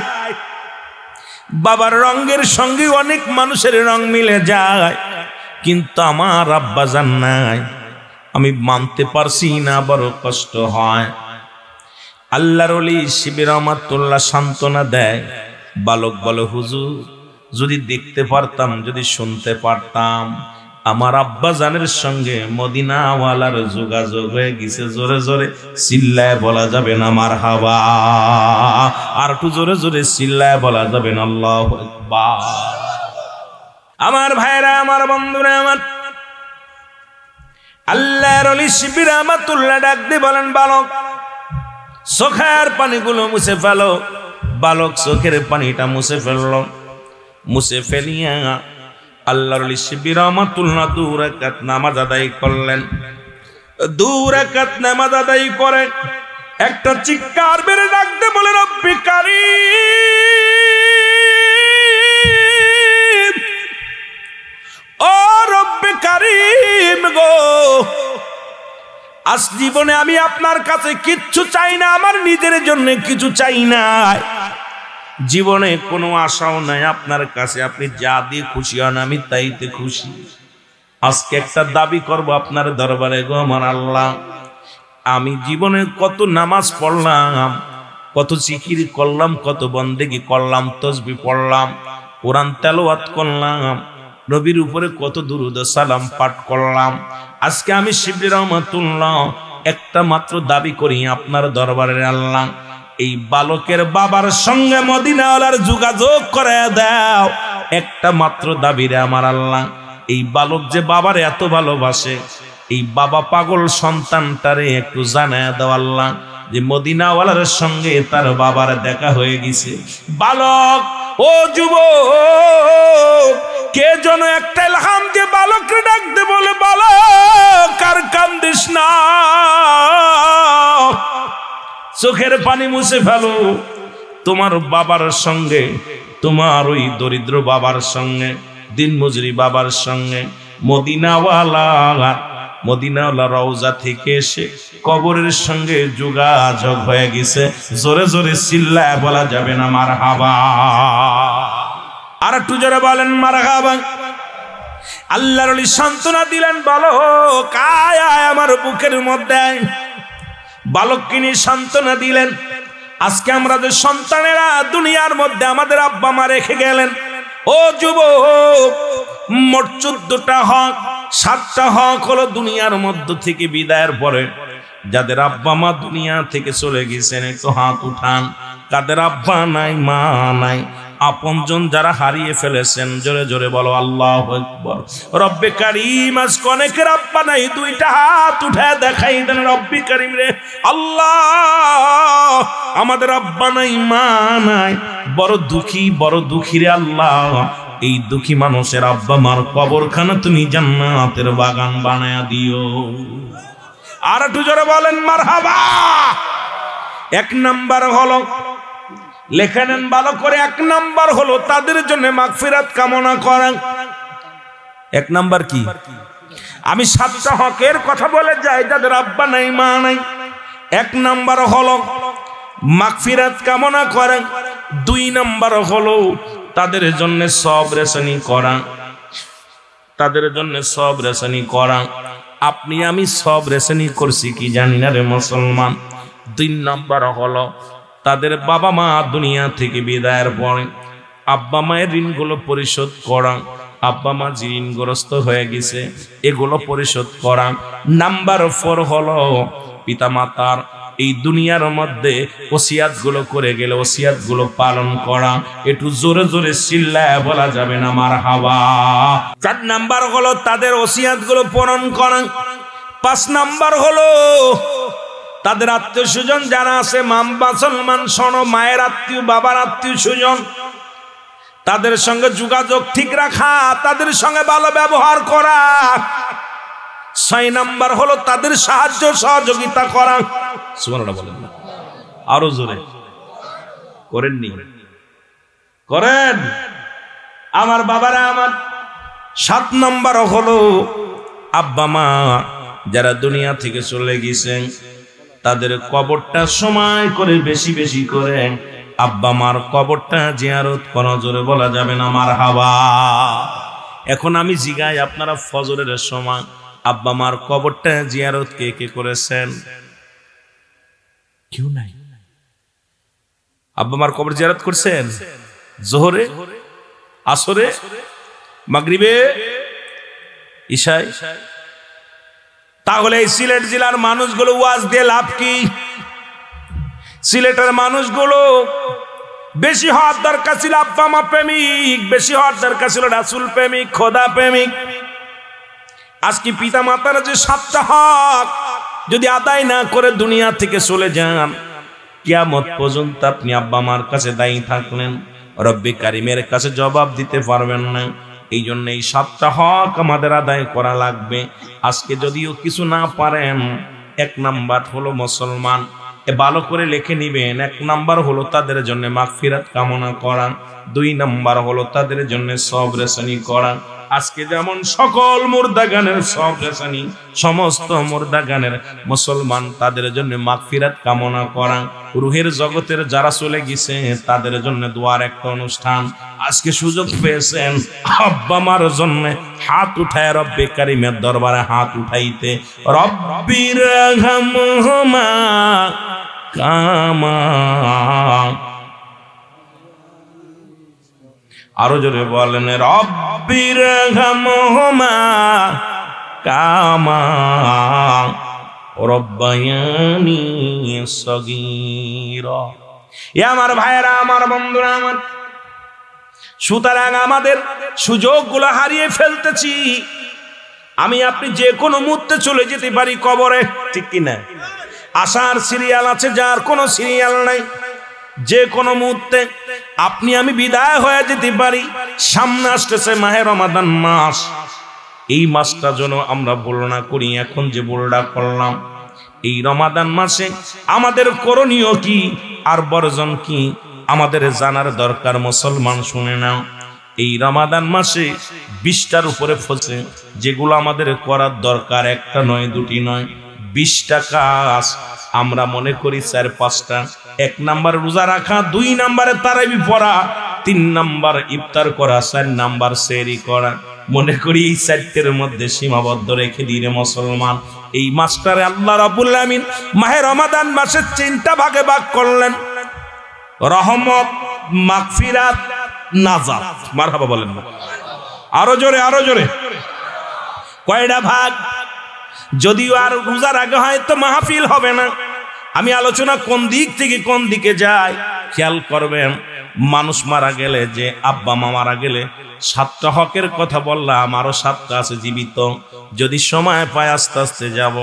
বাবার রঙের সঙ্গে অনেক মানুষের রং মিলে যায়, কিন্তু আমার আব্বা জান নাই। আমি মানতে পারছি না, বড় কষ্ট হয়। আল্লাহর ওলি শিবলি রহমাতুল্লাহ সান্ত্বনা দেয়। বালক বলে, হুজুর যদি দেখতে পারতাম, যদি শুনতে পারতাম, আমার আব্বা জানের সঙ্গে মদিনাওয়ালার যোগাযোগ হয়ে গেছে। জোরে জোরে চিল্লায় বলা যাবে না মারহাবা? আর একটু জোরে জোরে চিল্লায় বলা যাবে না আল্লাহু আকবার? আমার ভাইরা, আমার বন্ধুরা, আমার আল্লাহর ওলি শিবলি রহমাতুল্লাহ ডাক দিয়ে বলেন, বালক চোখের পানিগুলো মুছে ফেলো। বালক চোখের পানিটা মুছে ফেললো। মুছে ফেলিয়া আল্লাহর ওলি শিবলি রহমাতুল্লাহ 2 রাকাত নামাজ আদায় করলেন। 2 রাকাত নামাজ আদায় করে একটা চিৎকার বেড়ে ডাকতে বলে, রব্বি কারীম, ও রব্বি কারীম গো, আজ জীবনে আমি আপনার কাছে কিচ্ছু চাই না, আমার নিজের জন্য কিছু চাই না, জীবনে কোনো আশাও নাই আপনার কাছে। আপনি যা দিয়ে খুশি হন আমি তাইতে খুশি। আজকে একটা দাবি করব আপনার দরবারে, গো আমার আল্লাহ, আমি জীবনে কত নামাজ পড়লাম, কত জিকির করলাম, কত বন্দেগি করলাম, তসবিহ পড়লাম, কোরআন তেলাওয়াত করলাম, নবীর উপরে কত দুরূদ সালাম পাঠ করলাম। আজকে আমি শিবলি রহমাতুল্লাহ একটা মাত্র দাবি করি আপনার দরবারে আল্লাহ, এই বালকের বাবার সঙ্গে মদিনাওয়ালার যোগাযোগ করে দাও। একটা মাত্র দাবি রে আমার আল্লাহ, এই বালক যে বাবার এত ভালোবাসে, এই বাবা পাগল সন্তানটারে একটু জানায় দাও আল্লাহ যে মদিনাওয়ালার সঙ্গে তার বাবার দেখা হয়ে গেছে। বালক, ও যুবক, কে যেন একটা ইলহাম দিয়ে বালককে ডাকতে বলে, বালক আর কান্দিস না, চোখের পানি মুছে ফেলো। তোমার বাবার সঙ্গে, তোমার ওই দরিদ্র বাবার সঙ্গে, দিনমজুরি বাবার সঙ্গে মদিনাওয়ালা রওজা থেকে এসে কবরের সঙ্গে যোগাযোগ হয়ে গেছে। জোরে জোরে চিল্লায় বলা যাবে না মারহাবা? আর একটু জোরে বলেন মারহাবা। আল্লাহর ওলি সান্ত্বনা দিলেন, বালক আয় আয় আমার বুকের মধ্যে। বালককে নিয়ে সান্ত্বনা দিলেন। আজকে আমরা যে সন্তানেরা দুনিয়ার মধ্যে আমাদের আব্বা মা রেখে গেলেন, ও যুবক, মোট 14টা হক, 7টা হক হলো দুনিয়ার মধ্য থেকে বিদায়ের পরে যাদের আব্বা মা দুনিয়া থেকে চলে গেছেন একটু হাত উঠান। কাদের আব্বা নাই, মা নাই, আপনজন যারা হারিয়ে ফেলেছেন জোরে জোরে বলো আল্লাহু আকবার। রব্বে কারীম, আজ অনেকের আব্বা নাই, 2টা হাত উঠায় দেখাই দেন রব্বে কারীম রে। আল্লাহ, আমাদের আব্বা নাই, মা নাই, বড় দুঃখী রে আল্লাহ। এই দুঃখী মানুষের আব্বা মার কবরখানা তুমি জান্নাতের বাগান বানায়া দিও। আর একটু জোরে বলেন মারহাবা। 1 নাম্বার হলো, লেখা নেন ভালো করে, 1 নাম্বার হলো তাদের জন্য মাগফিরাত কামনা করেন। 1 নাম্বার কি? আমি 7টা হকের কথা বলে যাই যাদের আব্বা নাই, মা নাই। 1 নাম্বার হলো মাগফিরাত কামনা করেন। 2 নাম্বার হলো তাদের জন্য সব রেশনি করা, তাদের জন্য সব রেশনি করা। আপনি আমি সব রেশনি করছি কি জানি না রে মুসলমান। 2 নাম্বার হলো তাদের বাবা মা দুনিয়া থেকে বিদায়ের পরে আব্বা মায়ের ঋণগুলো পরিশোধ করা। আব্বা মা যে ঋণগ্রস্ত হয়ে গেছে এগুলো পরিশোধ করা। নাম্বার 4 হলো পিতা মাতার এই দুনিয়ার মধ্যে ওসিয়াত গুলো করে গেলে ওসিয়াত গুলো পালন করা। একটু জোরে জোরে চিল্লায় বলা যাবে না মারহাবা। 4 নাম্বার হলো তাদের ওসিয়াত গুলো পূরণ করা। 5 নাম্বার হলো তাদের আত্মীয় স্বজন যারা আছে, মুসলমান শোনো, মায়ের আত্মীয়, বাবার আত্মীয় স্বজন, তাদের সঙ্গে যোগাযোগ ঠিক রাখা, তাদের সঙ্গে ভালো ব্যবহার করা। 6 নাম্বার হলো তাদের সাহায্য সহযোগিতা করা। সুবহানাল্লাহ বলেন না, আরো জোরে করেননি? করেন আমার বাবারা আমার। 7 নাম্বার হলো আব্বা মা যারা দুনিয়া থেকে চলে গেছেন তাদের কবরটা সময় করে বেশি বেশি করে আব্বা মার কবরটা জিয়ারত করা। জোরে বলা যাবে না মারহাবা। এখন আমি জিগাই, আপনারা ফজরের সময় আব্বা মার কবরটা জিয়ারত কে কে করেছেন? কেউ নাই। আব্বা মার কবর জিয়ারত করছেন? জোহরে, আসরে, মাগরিবে, ইশায়। তাহলে এই সিলেট জেলার মানুষগুলো ওয়াজ দিয়ে লাভ কি? সিলেটের মানুষগুলো বেশি হওয়ার দরকার ছিল আব্বা মা প্রেমিক, বেশি হওয়ার দরকার ছিল রাসূল প্রেমিক, খোদা প্রেমিক। আজকে পিতা মাতার যে 7টা হক যদি আদায় না করে দুনিয়া থেকে চলে যান, কিয়ামত পর্যন্ত আপনি আব্বা মার কাছে দায়ী থাকলেন, রব্বে কারিমের কাছে জবাব দিতে পারবেন না। এই জন্য এই 7টা হক আমাদের আদায় করা লাগবে। আজকে যদিও কিছু না পারেন, 1 নাম্বার হলো মুসলমান, ভালো করে লিখে নিবেন। 1 নাম্বার হলো তাদের জন্য মাগফিরাত কামনা করা। 2 নাম্বার হলো তাদের জন্য সব রেশনি করা। আজকে যেমন সকল মুর্দাগানের সব রেশনি, সমস্ত মুর্দাগানের মুসলমান তাদের জন্য মাগফিরাত কামনা করা। রুহের জগতের যারা চলে গেছে তাদের জন্য দোয়ার একটা অনুষ্ঠান। আজকে সুযোগ পেয়েছেন আব্বা মার জন্য হাত উঠায় রব্বে কারিমের দরবারে হাত উঠাইতে। রব্বির রহমহুমা কামা। আরো জোরে বলেন রব্বির হামহুমা কামা রব্বায়ানি সগীরা। এ আমার ভাইয়েরা, আমার বন্ধুরা, আমার সুতরাং আমাদের সুযোগগুলো হারিয়ে ফেলতেছি। আমি আপনি যে কোনো মুহূর্তে চলে যেতে পারি কবরে, ঠিক কিনা? আসার সিরিয়াল আছে, যার কোনো সিরিয়াল নাই। যে কোনো মুহূর্তে আপনি আমি বিদায় হয়ে যেতে পারি। সামনে আসতেছে মাহে রমাদান মাস। এই মাসটা যেন আমরা ভুল না করি। এখন যে ভুলটা করলাম, এই রমাদান মাসে আমাদের করণীয় কি আর বর্জন কি আমাদের জানার দরকার। মুসলমান শুনে নাও, এই রমাদান মাসে 20টার উপরে ফসে যেগুলো আমাদের করার দরকার, একটা নয়, দুটি নয়, 20টা কাজ আমরা মনে করি 4-5টা। 1 নাম্বার রোজা রাখা, 2 নাম্বারে তারাবি পড়া, 3 নাম্বার ইফতার করা, 4 নাম্বার সেহরি করা। মনে করি এই 4টের মধ্যে সীমাবদ্ধ রেখে দিলে মুসলমান। এই মাসটারে আল্লাহ রাব্বুল আমিন মাহে রমাদান মাসে 3টা ভাগে ভাগ করলেন: রহমত, মাগফিরাত, নাজাত। মারহাবা বলেন না? আরো জোরে, আরো জোরে। কয়টা ভাগ? যদিও আর রোজার আগে হয়তো মাহফিল হবে না, আমি আলোচনা কোন দিক থেকে কোন দিকে যাই খেয়াল করবেন। মানুষ মারা গেলে, যে আব্বা মা মারা গেলে 7টা হকের কথা বললাম, আরো 7টা আছে জীবিত। যদি সময় পায় আস্তে আস্তে যাব।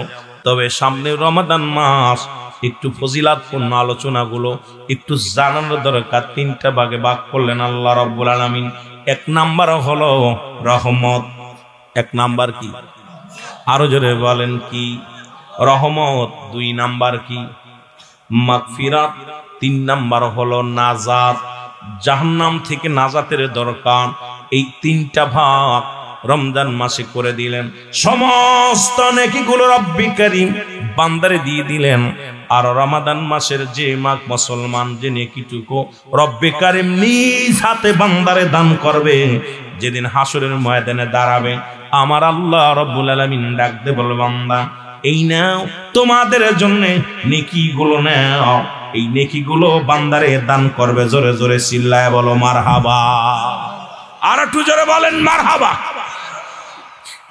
তবে সামনে রমাদান মাস, একটু ফজিলাতপূর্ণ আলোচনাগুলো একটু জানানোর দরকার। 3টা ভাগে ভাগ করলেন আল্লাহ রাব্বুল আলামিন। 1 নাম্বার হলো রহমত। 1 নাম্বার কি? আরো জোরে বলেন কি? রহমত। 2 নাম্বার কি? মাগফিরাত। 3 নাম্বার হলো নাজাত। জাহান্নাম থেকে নাজাতের দরকার। এই 3টা ভাগ রমজান মাসে করে দিলেন। সমস্ত নেকিগুলো রব্বি কারীম বান্দারে দিয়ে দিলেন। আর রমাদান মাসের যে মাঘ মুসলমান যে নেকিটুকু রব্বি কারীম নিজ হাতে বান্দারে দান করবে, যেদিন হাসরের ময়দানে দাঁড়াবে, আমার আল্লাহ রব্বুল আলামিন ডাক দে বলবে, বান্দা এই নাও তোমাদের জন্য নেকিগুলো নাও। এই নেকিগুলো বান্দারে দান করবে। জোরে জোরে চিল্লায় বলো মারহাবা। আর একটু জোরে বলেন মারহাবা।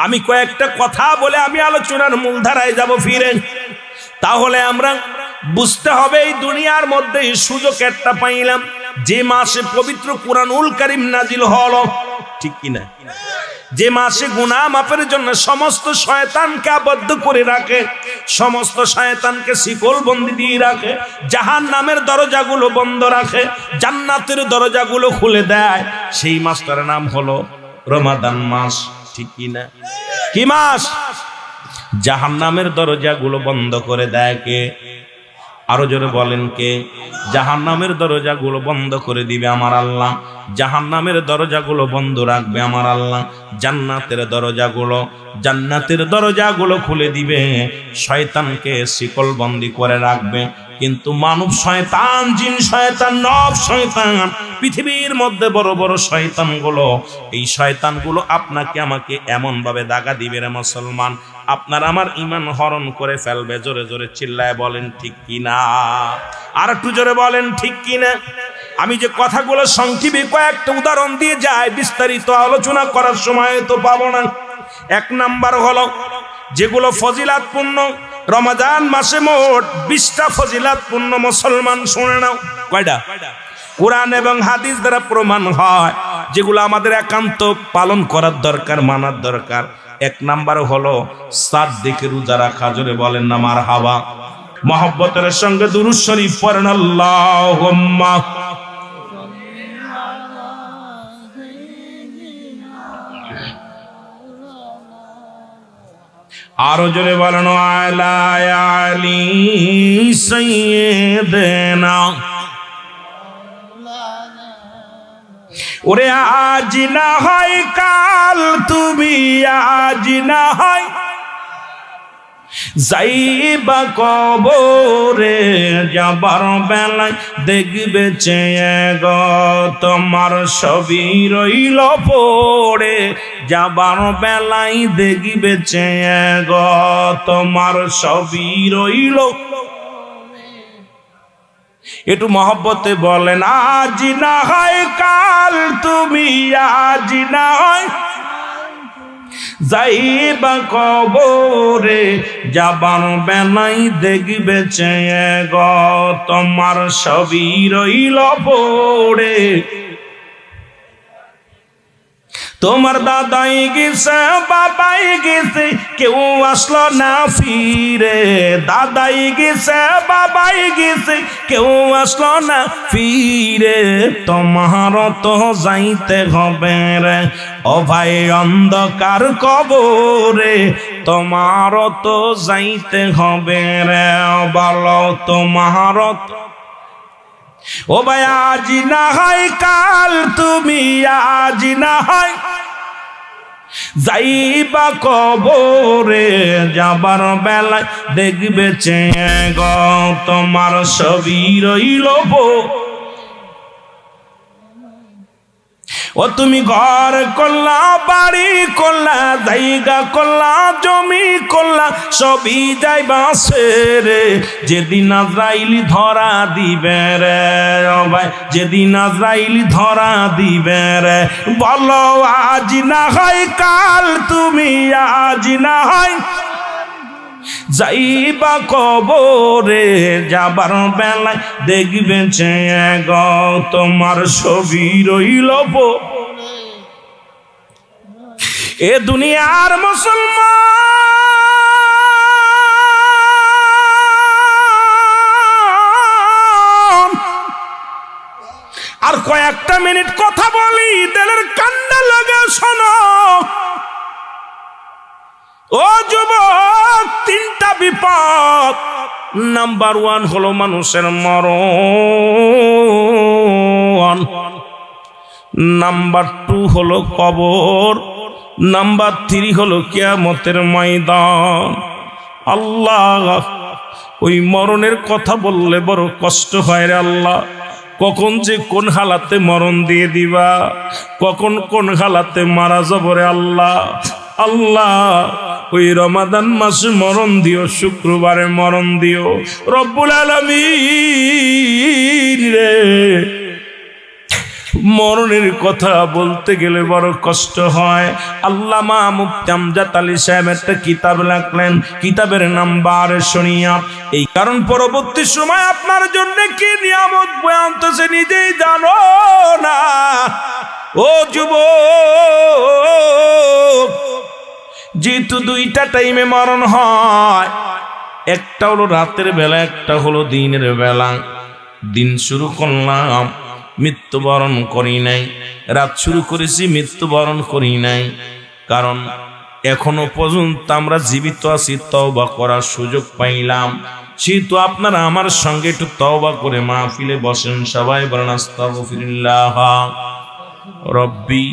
আমি কয়েকটা কথা বলে আমি আলোচনার মূলধারায় যাব ফিরে। তাহলে আমরা বুঝতে হবে এই দুনিয়ার মধ্যে সুযোগ একটা পাইলাম, যে মাসে পবিত্র কুরআনুল কারীম নাজিল হলো, ঠিক কিনা? যে মাসে গুনাহ মাফের জন্য সমস্ত শয়তানকে আবদ্ধ করে রাখে, সমস্ত শয়তানকে শিকল বন্দি দিয়ে রাখে, জাহান্নামের দরজাগুলো বন্ধ রাখে, জান্নাতের দরজাগুলো খুলে দেয়, সেই মাসটার নাম হলো রমাদান মাস, ঠিক কিনা? কি মাস? জাহান্নামের দরজাগুলো বন্ধ করে দেয় কে? আরো জোরে বলেন কে? জাহান্নামের দরজাগুলো বন্ধ করে দিবে আমার আল্লাহ। জাহান্নামের দরজাগুলো বন্ধ রাখবে আমার আল্লাহ। জান্নাতের দরজাগুলো খুলে দিবে, শয়তানকে শিকল বন্দি করে রাখবে। কিন্তু মানব শয়তান, জিন শয়তান, নব শয়তান, পৃথিবীর মধ্যে বড় বড় শয়তানগুলো, এই শয়তানগুলো আপনাকে আমাকে এমন ভাবে দাগা দিবে রে মুসলমান, আপনার আমার ঈমান হরণ করে ফেলবে। জোরে জোরে চিল্লায় বলেন ঠিক কিনা? আর একটু জোরে বলেন ঠিক কিনা? আমি যে কথাগুলো সংক্ষেপে কয়েকটা উদাহরণ দিয়ে যাই, বিস্তারিত আলোচনা করার সময় তো পাবো না। 1 নাম্বার হলো যেগুলো ফজিলাতপূর্ণ। রমাদান মাসে মোট 20টা ফজিলাতপূর্ণ। মুসলমান শুনে নাও। কয়টা? কোরআন এবং হাদিস দ্বারা প্রমাণ হয়, যেগুলো আমাদের একান্ত পালন করার দরকার, মানার দরকার। 1 নাম্বার হলো 7 দিকে রোজা রাখা। জোরে বলেন না মারহাবা। মহব্বতের সঙ্গে দুরূদ শরীফ পড়েন আল্লাহুম্মা। আরো জোরে বলেন আলা আলি সাইয়্যিদিনা। ওরে আজ না হয় কাল, তুমি আজ না হয় যাইবা কবরে, যাবার বেলায় দেখবে চেয়ে গো তোমার ছবি রইল পড়ে, যাবার বেলায় দেখবে চেয়ে গো তোমার ছবি রইল। একটু মহব্বতে বলেন, আজ না হয় কাল তুমি, আজ না হয় যাইবা কবরে, যাবার বেলাই দেখবে চেয়ে গো তোমার সবই রইল পড়ে। তোমার দাদাই গেছে, বাবাই গেছে, কেউ আসলো না ফিরে। দাদাই গেছে, বাবাই গেছে, কেউ আসলো না ফিরে। তোমার তো যাইতে হবে রে ও ভাই অন্ধকার কবরে, তোমার তো যাইতে হবে রে। বলো তোমার ও ভাই, আজ না হয় কাল তুমি, আজ না হয় যাইবা কবরে, যাবার বেলায় দেখবে চেয়ে গো তোমার সবই রইল ও। তুমি ঘর করলা, বাড়ি করলা, জায়গা করলা, জমি করলা, সবই যাইবা ছেড়ে। যেদিন আজরাইলি ধরা দিবে রে ও ভাই, যেদিন আজরাইলি ধরা দিবে রে। বলো আজ না হয় কাল তুমি, আজ না হয় যাইবা কবরে, যাবার বেলায় দেখবে চেয়ে গো তোমার ছবি রইল। এ দুনিয়ার মুসলমান আর কয়েকটা মিনিট কথা বলি, দিলের কান্না লাগে শোনো। ও যুবক, তিনটা বিপদ। নাম্বার 1 হলো মানুষের মরণ, নাম্বার 2 হলো কবর, নাম্বার 3 হলো কিয়ামতের ময়দান। আল্লাহ, ওই মরণের কথা বললে বড় কষ্ট হয় রে আল্লাহ। কখন যে কোন হালাতে মরণ দিয়ে দিবা, কখন কোন হালাতে মারা যাব রে আল্লাহ। আল্লাহ, ওই রমাদান মাসে মরণ দিও, শুক্রবারে মরণ দিও রব্বুল আলামিন রে। মরণের কথা বলতে গেলে বড় কষ্ট হয়। আল্লামা মুফতি আমজাদ আলী সাহেব একটা কিতাব লিখলেন, কিতাবের নাম বারে শরিয়া। এই কারণ পরবর্তী সময় আপনার জন্য কি নিয়ামত বয়ে আনতেছে নিজেই জানো না। ও যুবক, যেহেতু 2টা টাইমে মরণ হয়, একটা হলো রাতের বেলা, একটা হলো দিনের বেলা। দিন শুরু করলাম, মৃত্যুবরণ করি নাই, রাত শুরু করেছি, মৃত্যুবরণ করি নাই। কারণ এখনো পর্যন্ত আমরা জীবিত আছি, তওবা করার সুযোগ পাইলাম। সেহেতু আপনারা আমার সঙ্গে একটু তওবা করে মাহফিলে বসেন। সবাই বলেন আস্তাগফিরুল্লাহ রব্বি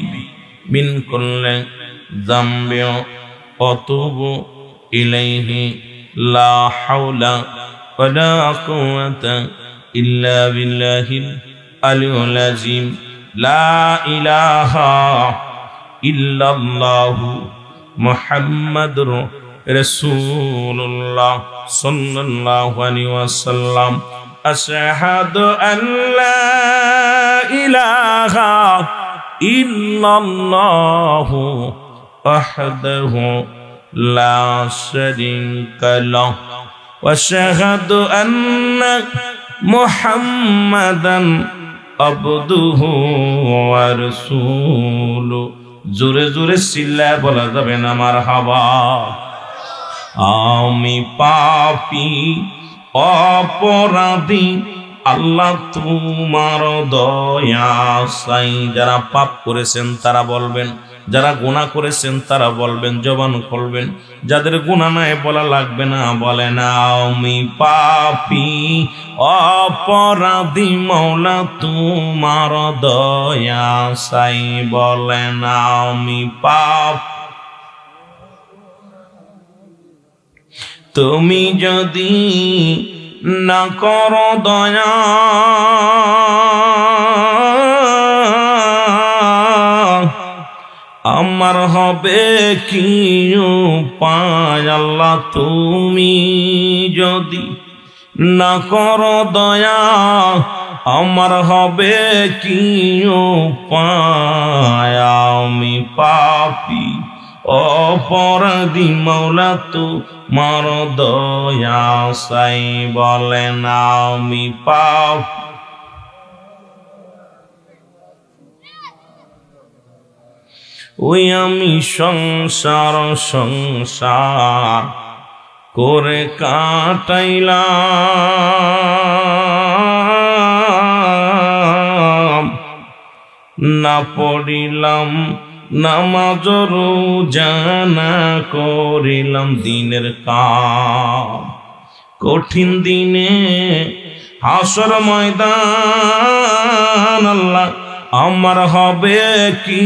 মিন কুল্লি যামবি আতুবু ইলাইহি লা হাওলা ওয়ালা কুওয়াতা ইল্লা বিল্লাহিল আলিয়্যিল আযীম। লা ইলাহা ইল্লাল্লাহু মুহাম্মাদুর রাসূলুল্লাহ সাল্লাল্লাহু আলাইহি ওয়াসাল্লাম। আশহাদু আন লা ইলাহা ইল্লাল্লাহু ওয়াহদাহু লা শারীকা লাহু ওয়া আশহাদু আন্না মুহাম্মাদান আবদুহু ওয়া রাসূলুহু। জোরে জোরে চিল্লায় বলা যাবে না মারহাবা। আমি পাপী অপরাধী, আল্লাহ তোমার দয়া চাই। যারা পাপ করেছেন তারা বলবেন, যারা গুনাহ করেছেন তারা বলবেন, জবান খুলবেন। যাদের গুনাহ নাই বলা লাগবে না, বলে না আমি পাপী অপরাধী, মাওলা তোমার দয়া চাই। বলে না আমি পাপ, তুমি যদি না করো দয়া, আমার হবে কি উপায়। আল্লাহ, তুমি যদি না কর দয়া আমার হবে কি উপায় আমি পাপী অপরাধী মৌলা তোমার দয়া চাই বলেন আমি পাপী ওই আমি সংসার করে কাটাইলাম না পড়িলাম নামাজ রোজা না করিলাম দিনের কাম কঠিন দিনে হাসর ময়দান আল্লাহ আমার হবে কি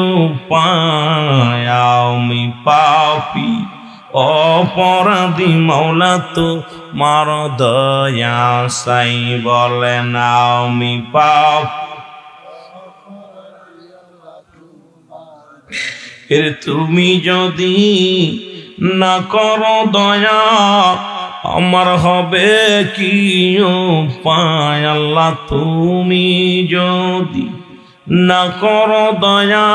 উপায় আমি পাপী অপরাধী মৌলা তোমার দয়া চাই বলেন আমি পাপী এর তুমি যদি না করো দয়া আমার হবে কি উপায় আল্লাহ তুমি যদি না করো দয়া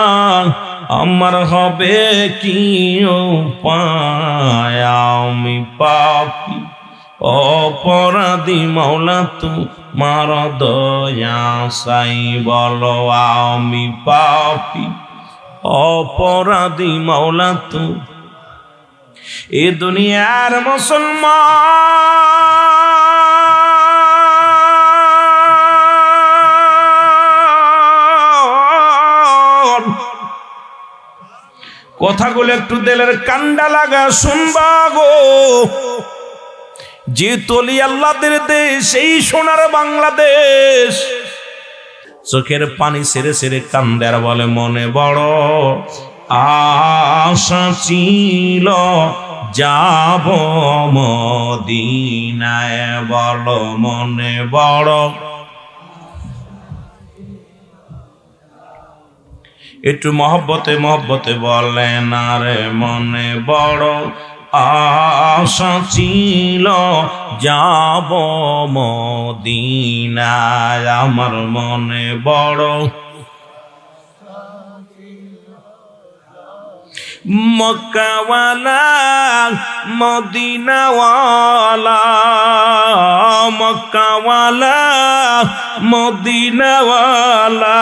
আমার হবে কি উপায় আমি পাপী অপরাধী মৌলা তোমার দয়া চাই বলো আমি পাপী অপরাধী মৌলা এ দুনিয়ার মুসলমান কথাগুলো একটু দিলের কান্ডা লাগা শুনবা গো যে তলি আল্লাহদের দেশ এই সোনার বাংলাদেশ চোখের পানি সেরে সেরে কান্দে আর বলে মনে বড় আশা ছিল যাব মদিনায় বলো মনে বড় একটু মহব্বতে বলেন আরে মনে বড় আশা ছিল যাব মদিনায় আমার মনে বড় মক্কাওয়ালা মদিনাওয়ালা মক্কাওয়ালা মদিনাওয়ালা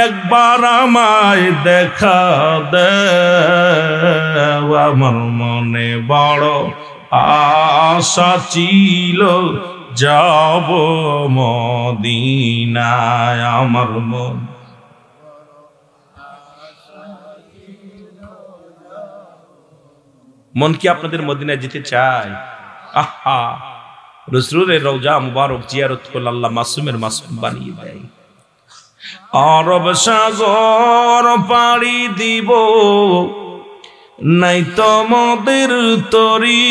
একবার আমায় দেখা দে আমার মনে বড় আশা ছিল যাব মদিনায় আমার মন মন কি আপনাদের মদিনায় যেতে চায় আহা রাসূলের রওজা মুবারক জিয়ারত করলে আল্লাহ মাসুমের মাসুম বানিয়ে দেয় আরব সাগর পাড়ি দিব নাই তো মোদের তরি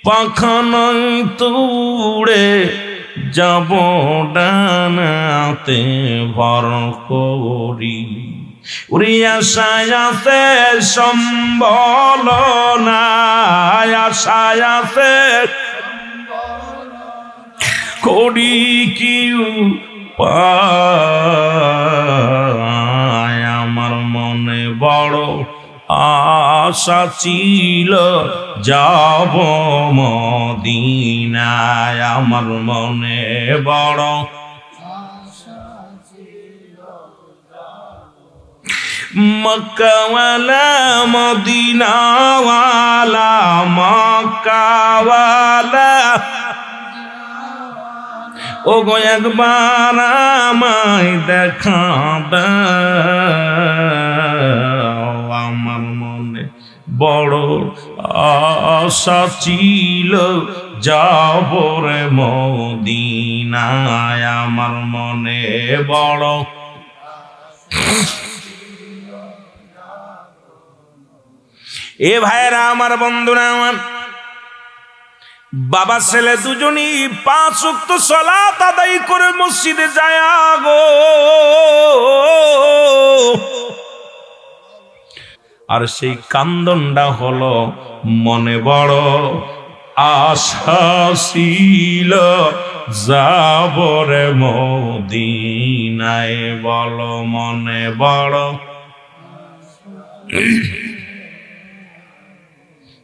পাখা নাই তুড়ে যাব ডানাতে ভর করি উড়ি আশায় আছে সম্বল নাই আশায় আছে করি কি পায় আমার মনে বড় আশা ছিল যাব মদিনায় আমার মনে বড় মক্কাওয়ালা মদিনাওয়ালা মক্কাওয়ালা ও গো একবার আমায় দেখা দাও আমার মনে বড় আশা ছিল যাব রে মদিনায় আমার মনে বড় এ ভাইরা আমার বন্ধুরা আমার বাবা ছেলে দুজনই 5 ওয়াক্ত সালাত আদায় করে মসজিদে যায় গো আর সেই কান্দনটা হলো মনে বড় আশা ছিল যাবরে মদিনায়, বলো মনে বড়।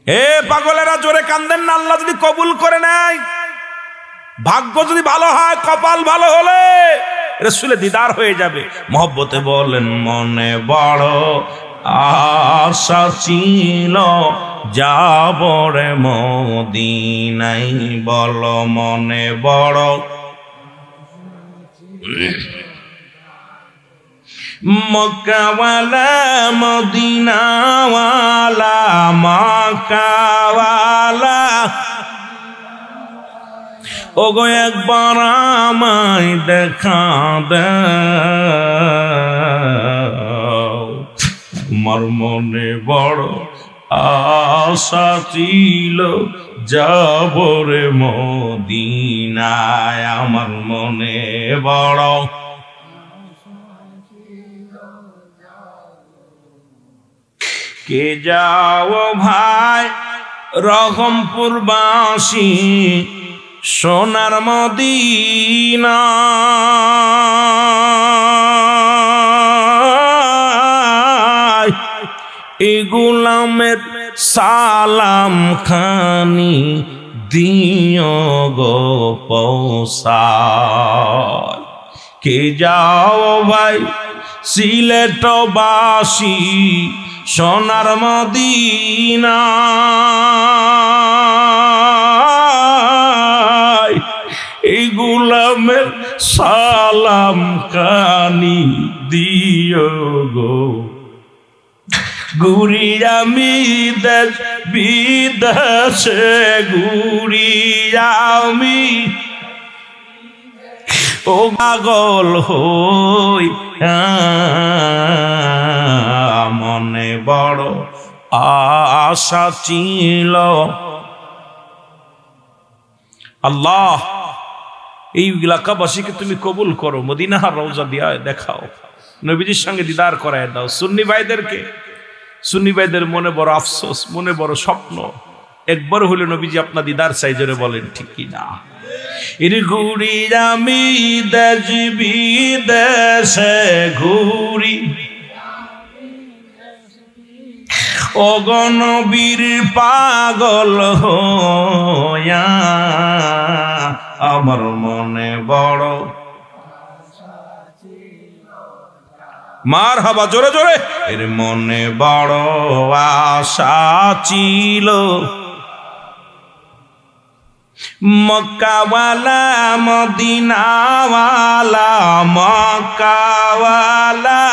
এ পাগলেরা জোরে কান্দেন না, আল্লাহ যদি কবুল করে নেয়, ভাগ্য যদি ভালো হয়, কপাল ভালো হলে রাসূলের দিদার হয়ে যাবে। মহব্বতে বলেন মনে বড় আশা ছিল যাবরে মদিনায়, বলো মনে বড়। মক্কাওয়ালা মদিনাওয়ালা মক্কাওয়ালা, ওগো একবার আমায় দেখা দাও, আমার মনে বড় আশা ছিল যাবরে মদিনায়, আমার মনে বড়। কে যাও ভাই রহমপুরবাসী সোনার মদিনা, এই গোলামের সালাম খানি দিও গো পৌঁছায়। কে যাও ভাই সিলেটবাসী সোনার মদিনা, এই গোলামের সালাম কানি দিও গো। ঘুরি আমি দেশ বিদেশে, ঘুরি আমি ও পাগল হই, মনে বড় আশা ছিল। আল্লাহ এই এলাকাবাসীকে তুমি কবুল করো, মদিনার রওজা দিয়া দেখাও, নবীজির সঙ্গে দিদার করায় দাও। সুন্নি ভাইদেরকে, সুন্নি ভাইদের মনে বড় আফসোস, মনে বড় স্বপ্ন, একবার হলে নবীজি আপনার দিদার চাই, জোরে বলেন ঠিক কি না? এর ঘুরি আমি দেশ বিদেশে, ঘুরি ও গণবীর পাগল হইয়া, আমার মনে বড় মার হাবা জোরে জোরে, এর মনে বড় আশা ছিল মক্কাওয়ালা মদিনাওয়ালা মক্কাওয়ালা,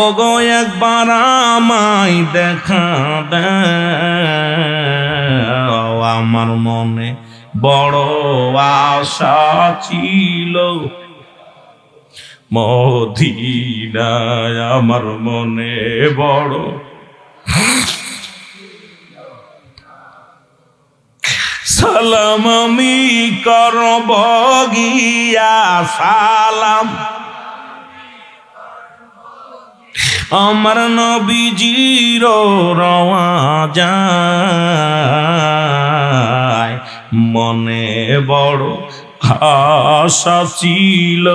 ওগো একবার আমায় দেখা দাও, আমার মনে বড় আশা ছিল মদিনায়, আমার মনে বড়। সালাম আমি করব গিয়া সালাম, আমার নবীজির রওয়া যায়, মনে বড় আশা ছিল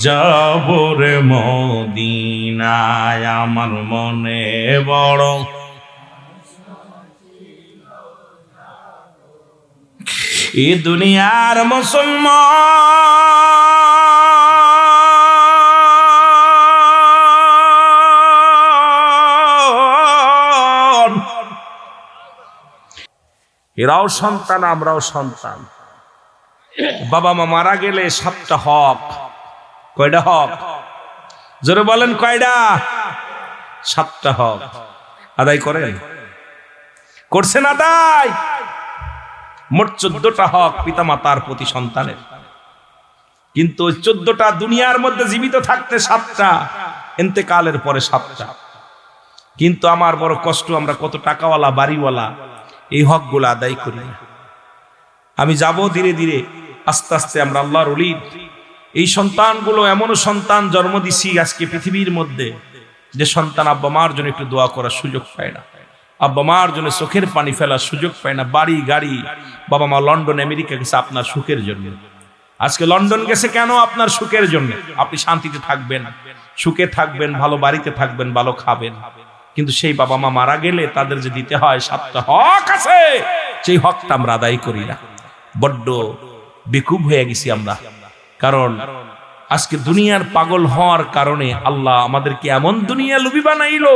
যাবরে মদিনায়, আমার মনে বড়। এ দুনিয়ার মুসলমান, এরাও সন্তান আমরাও সন্তান। বাবা মা মারা গেলে 7টা হক, কয়টা হক জোরে বলেন, কয়টা? 7টা হক আদায় করেন, করছেন আদায়? মোট 14টা হক পিতা মাতার প্রতি সন্তানের, কিন্তু 14টা দুনিয়ার মধ্যে জীবিত থাকতে 7টা, ইন্তেকালের পরে 7টা। কিন্তু আমার বড় কষ্ট, আমরা কত টাকাওয়ালা বাড়িওয়ালা এই হকগুলো আদায় করি না। আমি যাব ধীরে ধীরে আস্তে আস্তে আমরা আল্লাহর ওলি। এই সন্তানগুলো এমন সন্তান জন্ম দিছি আজকে পৃথিবীর মধ্যে যে সন্তান আব্বা মার জন্য একটু দোয়া করার সুযোগ পায় না, আব্বা মার জন্য চোখের পানি ফেলার সুযোগ পায় না। বাড়ি গাড়ি, বাবা মা লন্ডন আমেরিকা গেছে আপনার সুখের জন্য। আজকে লন্ডন গেছে কেন? আপনার সুখের জন্য। আপনি শান্তিতে থাকবেন, সুখে থাকবেন, ভালো বাড়িতে থাকবেন, ভালো খাবেন। কিন্তু সেই বাবা মা মারা গেলে তাদের যে দিতে হয় 7টা হক আছে, সেই হকটা আমরা আদায় করি না। বড্ড বেকুব হয়ে গেছি আমরা। কারণ আজকে দুনিয়ার পাগল হওয়ার কারণে আল্লাহ আমাদেরকে এমন দুনিয়া লুবি বানাইলো,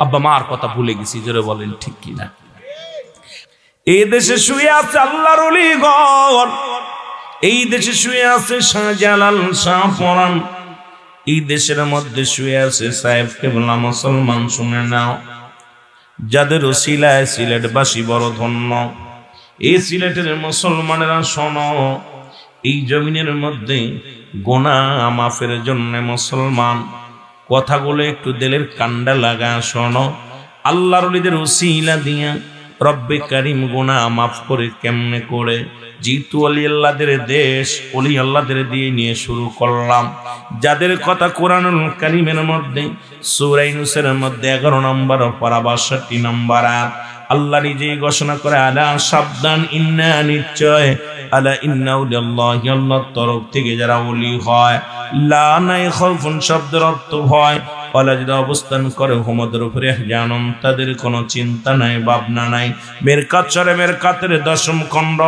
আব্বা মার কথা ভুলে গেছি। জোরে বলেন ঠিক কিনা? এই দেশে শুয়ে আছে আল্লাহর ওলিগণ, এই দেশে শুয়ে আছে শাহজালাল, শাহপরান, এই দেশের মধ্যে শুয়ে আছে সাহেব কেবলা। মুসলমান শুনে নাও, যাদের ওসিলায় সিলেটবাসী বড় ধন্য। এই সিলেটের মুসলমানেরা শোনো, এই জমিনের মধ্যে গুনাহ মাফের জন্য মুসলমান কথাগুলো একটু দিলের কান্ডা লাগা শোনো। আল্লাহর ওলিদের ওসিলা দিয়া রব্বে কারিম গুনাহ মাফ করে কেমনে করে? যেহেতু ওলি আল্লাহদের দেশ, ওলি আল্লাহদের দিয়ে নিয়ে শুরু করলাম। যাদের কথা কোরআনুল কারীমের মধ্যে সূরা ইউনূসের মধ্যে 11 নম্বর পারা 62 নম্বর আয়াত আল্লাহ নিজেই ঘোষণা করে, আলা সাবধান, ইন্না নিশ্চয়, আলা ইন্না উলিয়াল্লাহি, আল্লাহর তরফ থেকে যারা ওলি হয়, লা নাই খাউফুন শব্দের অর্থ ভয়, ওয়ালা যারা অবস্থান করে হুমদের উপরে জানম, তাদের কোনো চিন্তা নাই, ভাবনা নাই। মেরকাত শরে মেরকাতের 10ম খণ্ড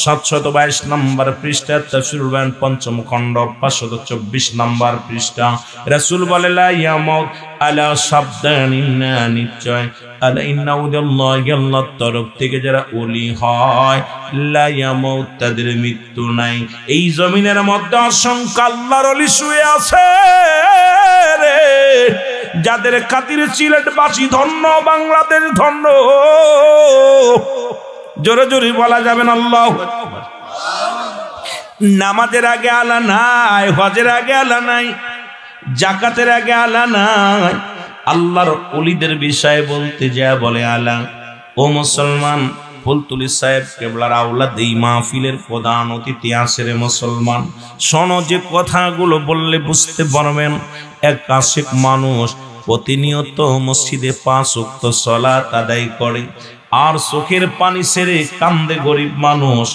722 নম্বর পৃষ্ঠা, তাফসীরুল বায়ান 5ম খণ্ড 524 নম্বর পৃষ্ঠা। রাসূল বলে, লা ইয়ামুত, আলা সাবধান, ইন্না নিশ্চয়, আলা ইন্না উলিয়াল্লাহি, আল্লাহর তরফ থেকে যারা ওলি হয়, লা ইয়ামুত, তাদের মৃত্যু নাই। এই জমিনের মধ্যে অসংখ্য আল্লাহর ওলি শুয়ে আছে রে, যাদের খাতিরে সিলেটবাসী ধন্য, বাংলাদেশ ধন্য। জোরে জোরে বলা যাবেন আল্লাহু আকবার। নামাজের আগে আলা নাই, হজের আগে আলা নাই, যাকাতের আগে আলা নাই। আল্লাহর ওলিদের বিষয়ে বলতে যা বলে আলা। ও মুসলমান, ফুলতুলি সাহেব কেবলার আওলাদ এই মাহফিলের প্রধান অতিথি আছে রে মুসলমান। শোনো, যে কথাগুলো বললে বুঝতে পারবেন। এক আশিক মানুষ প্রতিনিয়ত মসজিদে 5 ওয়াক্ত সালাত আদায় করে, আর চোখের পানি ছেড়ে কান্দে গরিব মানুষ।